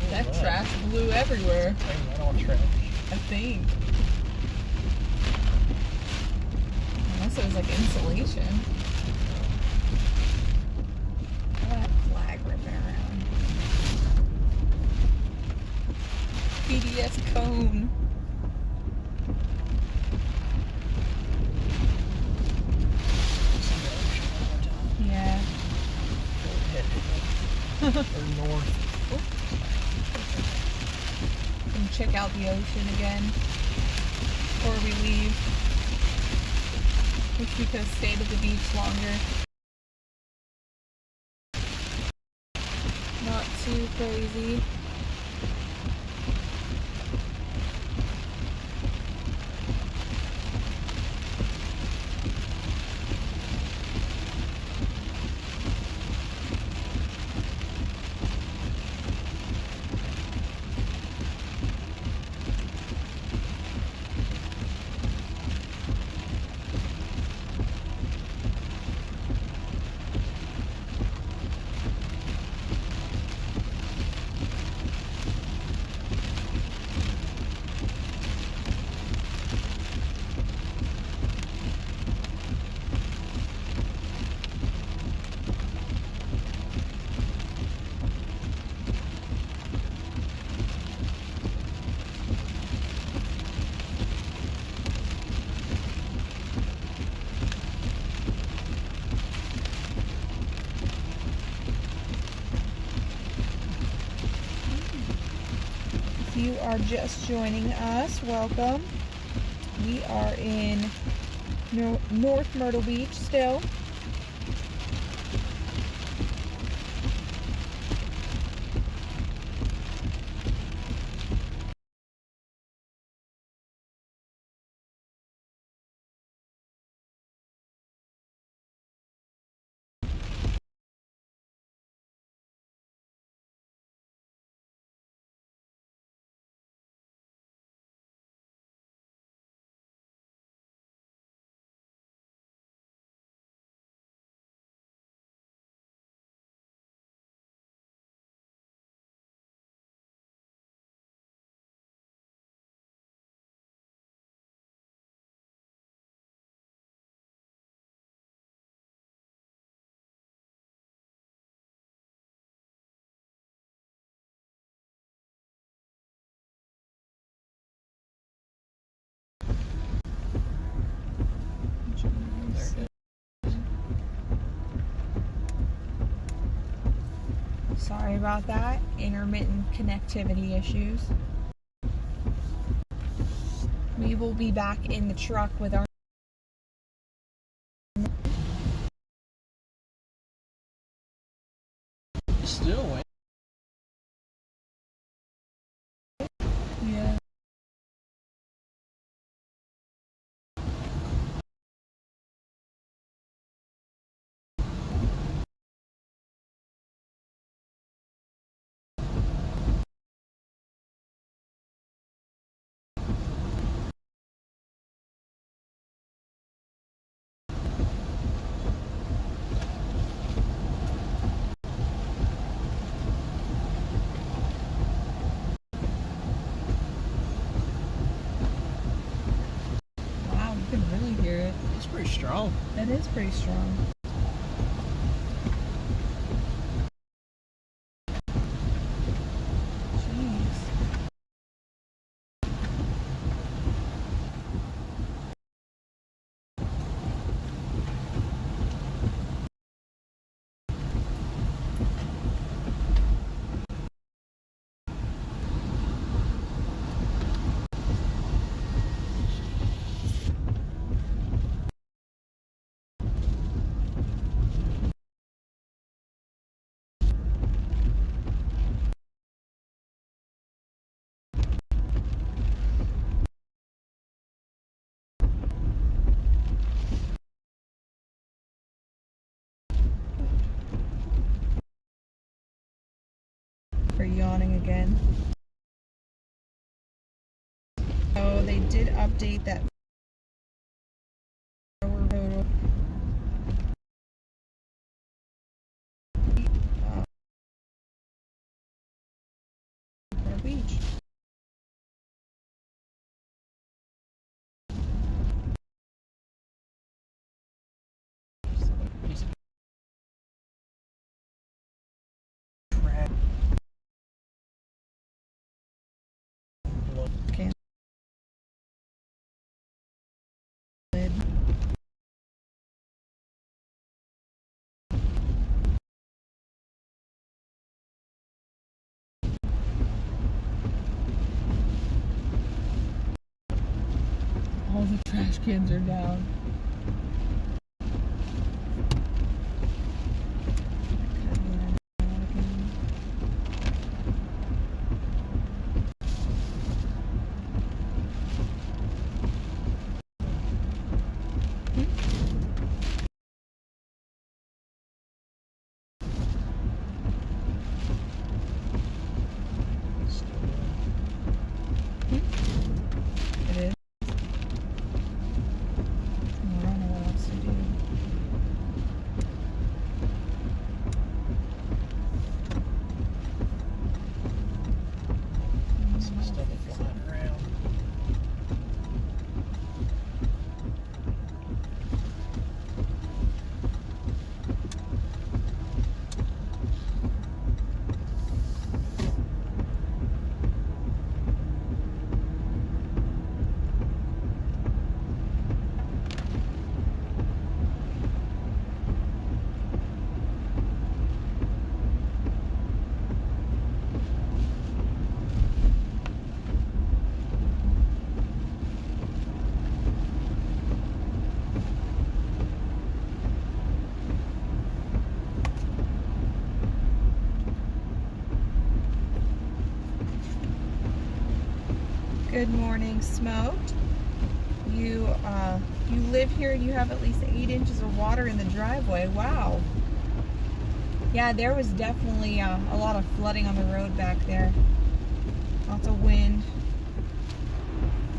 That trash blew everywhere. Ain't that all trash? I think. Unless it was like insulation. Look at that flag ripping around. PDS cone. Yeah. Or north. And check out the ocean again before we leave. Wish we could have stayed at the beach longer. Not too crazy. If you are just joining us, welcome. We are in North Myrtle Beach still. Sorry about that. Intermittent connectivity issues. We will be back in the truck with our Still went. yeah. That is pretty strong. For yawning again. So they did update that beach. Okay. All the trash cans are down. It is. I don't know what else to do. Some stuff flying around. Good morning, Smoked. You live here and you have at least 8 inches of water in the driveway. Wow. Yeah, there was definitely a lot of flooding on the road back there. Lots of wind.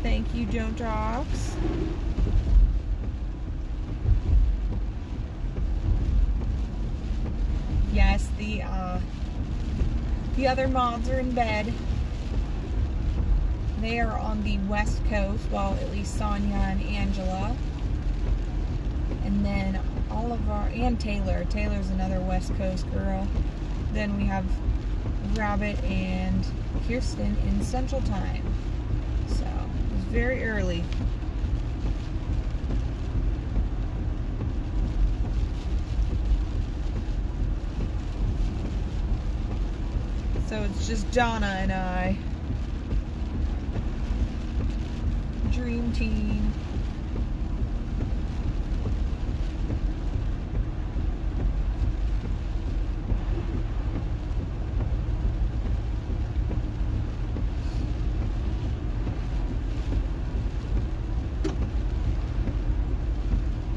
Thank you, Joe Jocks. Yes, the other mods are in bed. They are on the west coast, well, at least Sonia and Angela. And then all of our, and Taylor. Taylor's another west coast girl. Then we have Rabbit and Kirsten in Central Time. So, it was very early. So it's just Donna and I. Dream team.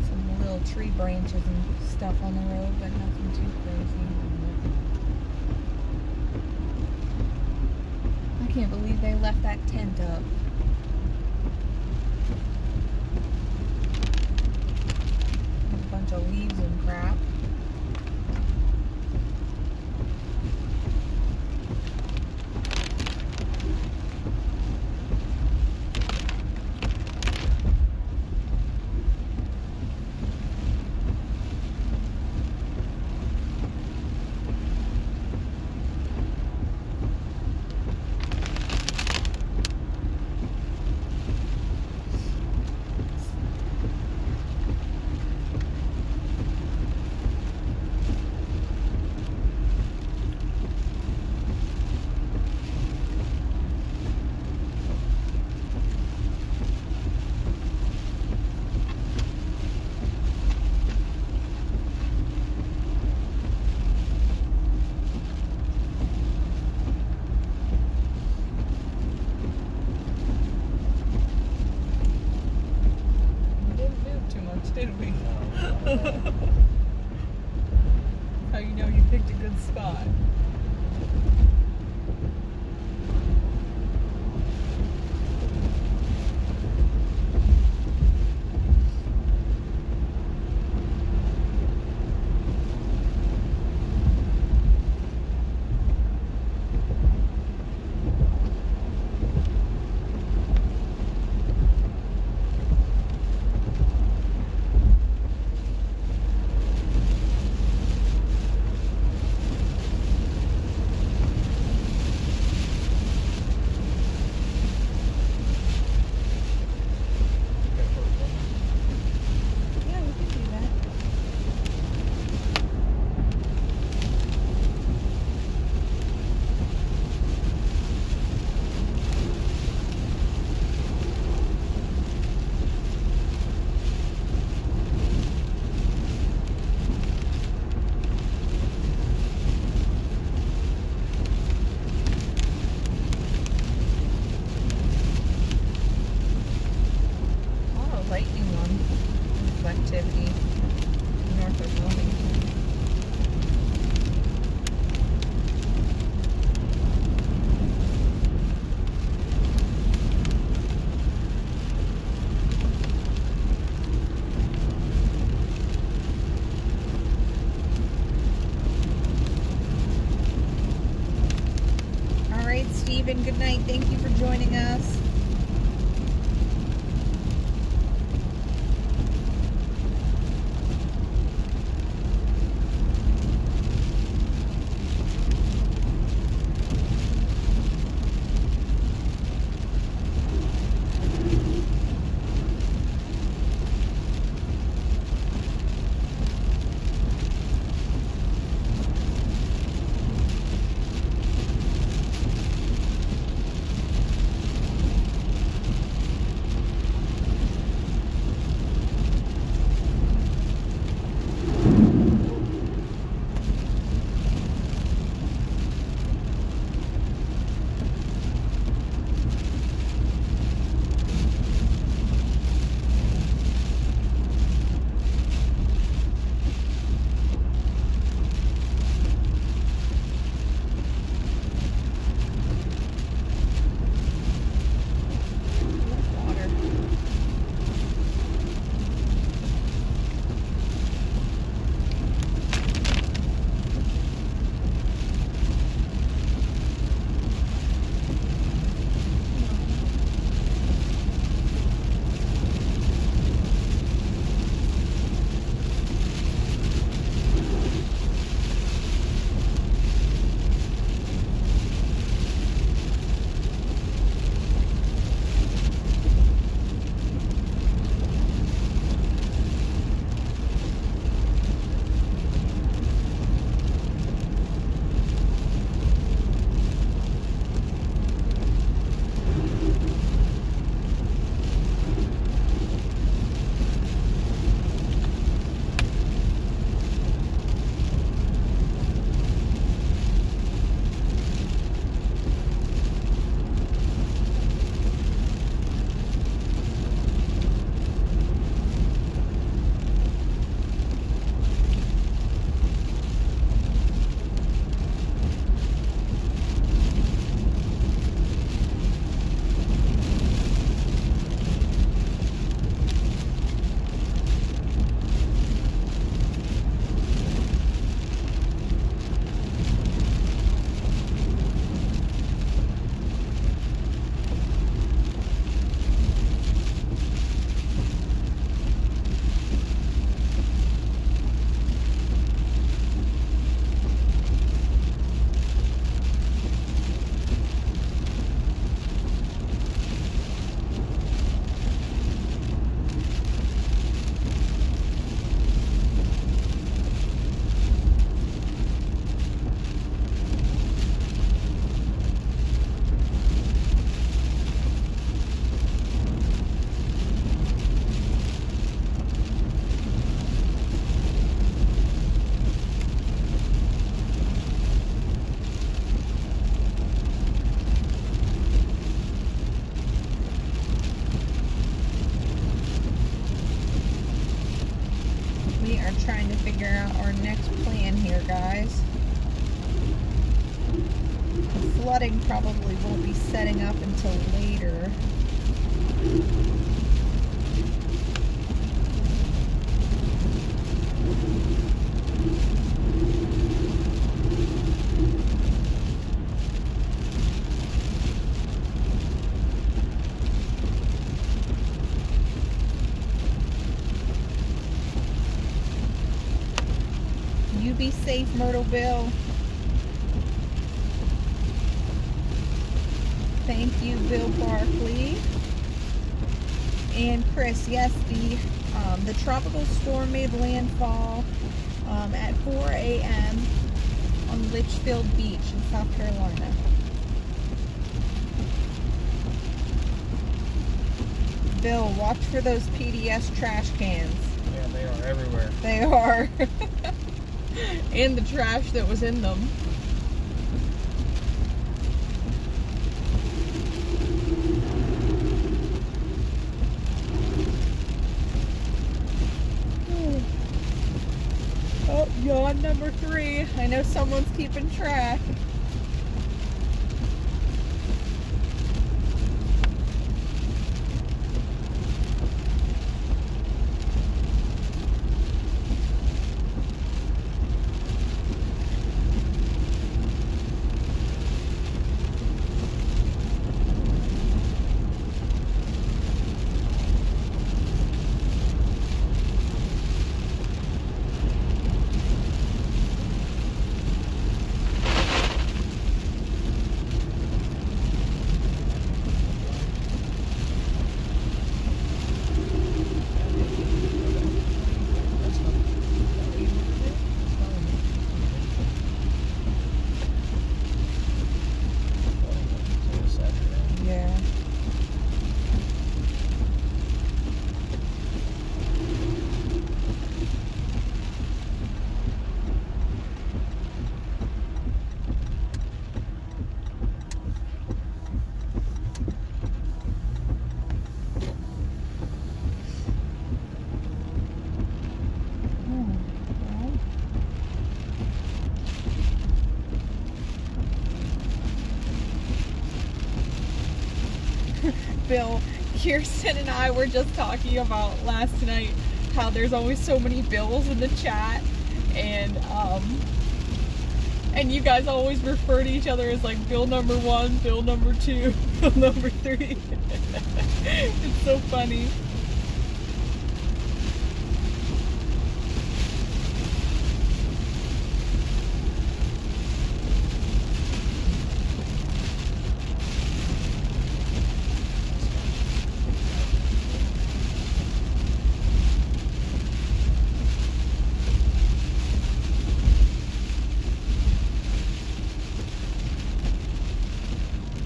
Some little tree branches and stuff on the road, but nothing too crazy. I can't believe they left that tent up. Bunch of leaves and crap. you know you picked a good spot. Activity north of Wilmington. All right, Stephen, good night. Thank you for joining us. weather, guys. The flooding probably won't be setting up until later. You be safe, Myrtle Bill. Thank you, Bill Barkley. And Chris, yes, the tropical storm made landfall at 4 a.m. on Litchfield Beach in South Carolina. Bill, watch for those PDS trash cans. Yeah, they are everywhere. They are. And the trash that was in them. Oh, yawn number 3. I know someone's keeping track. Bill, Kirsten and I were just talking about last night how there's always so many Bills in the chat, and you guys always refer to each other as like Bill number 1, Bill number 2, Bill number 3. It's so funny.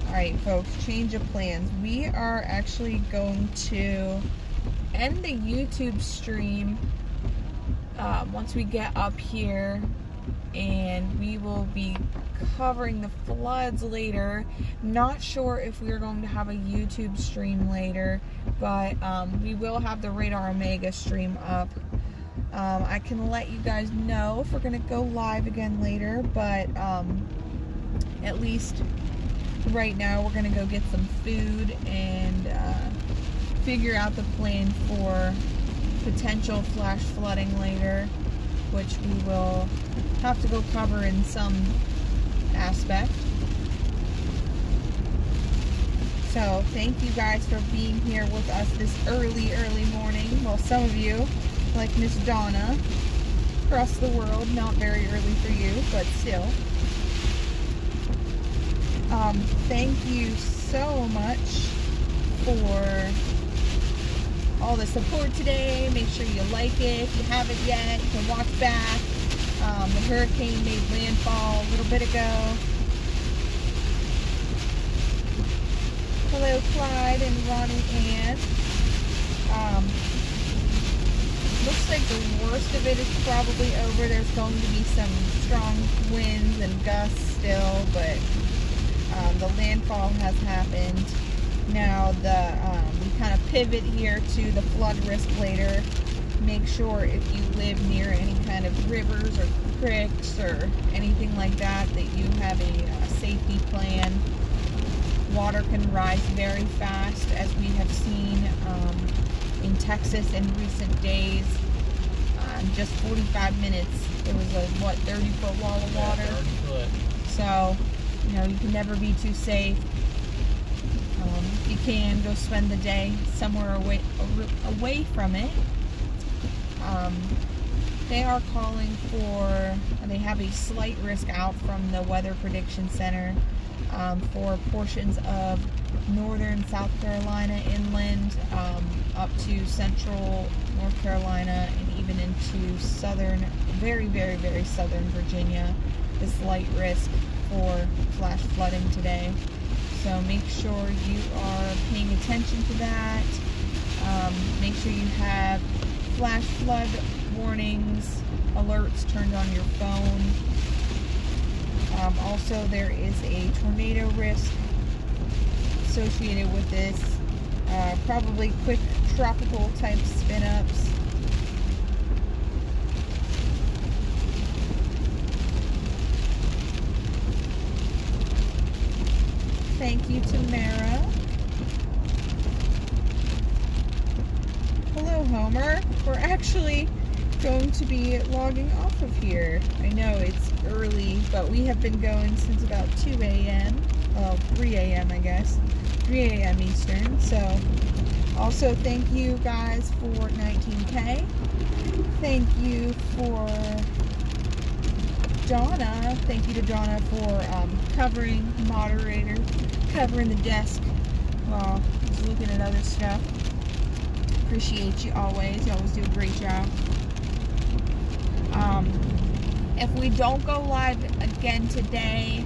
Alright folks, change of plans. We are actually going to end the YouTube stream once we get up here, and we will be covering the floods later. Not sure if we're going to have a YouTube stream later, but we will have the Radar Omega stream up. I can let you guys know if we're going to go live again later, but at least right now we're gonna go get some food and figure out the plan for potential flash flooding later, which we will have to go cover in some aspect. So thank you guys for being here with us this early morning. Well, some of you, like Miss Donna, across the world, not very early for you, but still. Thank you so much for all the support today. Make sure you like it. If you haven't yet, you can watch back. The hurricane made landfall a little bit ago. Hello, Clyde and Ronnie Ann. Looks like the worst of it is probably over. There's going to be some strong winds and gusts still, but the landfall has happened. Now we kind of pivot here to the flood risk later. Make sure if you live near any kind of rivers or creeks or anything like that, that you have a safety plan. Water can rise very fast, as we have seen in Texas in recent days. Just 45 minutes, there was a, 30-foot wall of water. 30 foot. So, you know, you can never be too safe. If you can, go spend the day somewhere away from it. They are calling for, they have a slight risk out from the Weather Prediction Center for portions of northern South Carolina inland, up to central North Carolina, and even into southern, very, very, very southern Virginia. The slight risk for flash flooding today. So make sure you are paying attention to that. Make sure you have flash flood warnings, alerts turned on your phone. Also, there is a tornado risk associated with this. Probably quick tropical type spin-ups. Thank you, Tamara. Hello, Homer. We're actually going to be logging off of here. I know it's early, but we have been going since about 2 a.m. Well, 3 a.m. I guess. 3 a.m. Eastern. So, also thank you guys for 19K. Thank you for Donna. Thank you to Donna for covering the desk while I was looking at other stuff. Appreciate you always. You always do a great job. If we don't go live again today,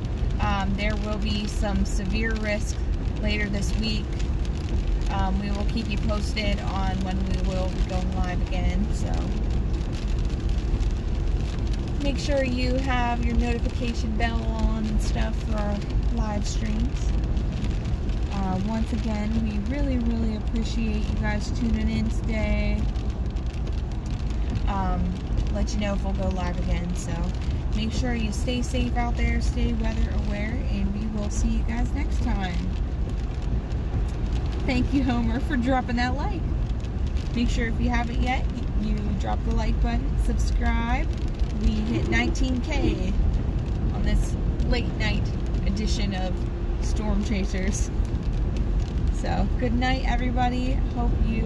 there will be some severe risk later this week. We will keep you posted on when we will be going live again. So make sure you have your notification bell on and stuff for our live streams. Once again, we really, really appreciate you guys tuning in today. Let you know if we'll go live again. So make sure you stay safe out there, stay weather aware, and we will see you guys next time. Thank you, Homer, for dropping that like. Make sure if you haven't yet, you drop the like button, subscribe. We hit 19K on this late night edition of Storm Chasers. So, good night, everybody. Hope you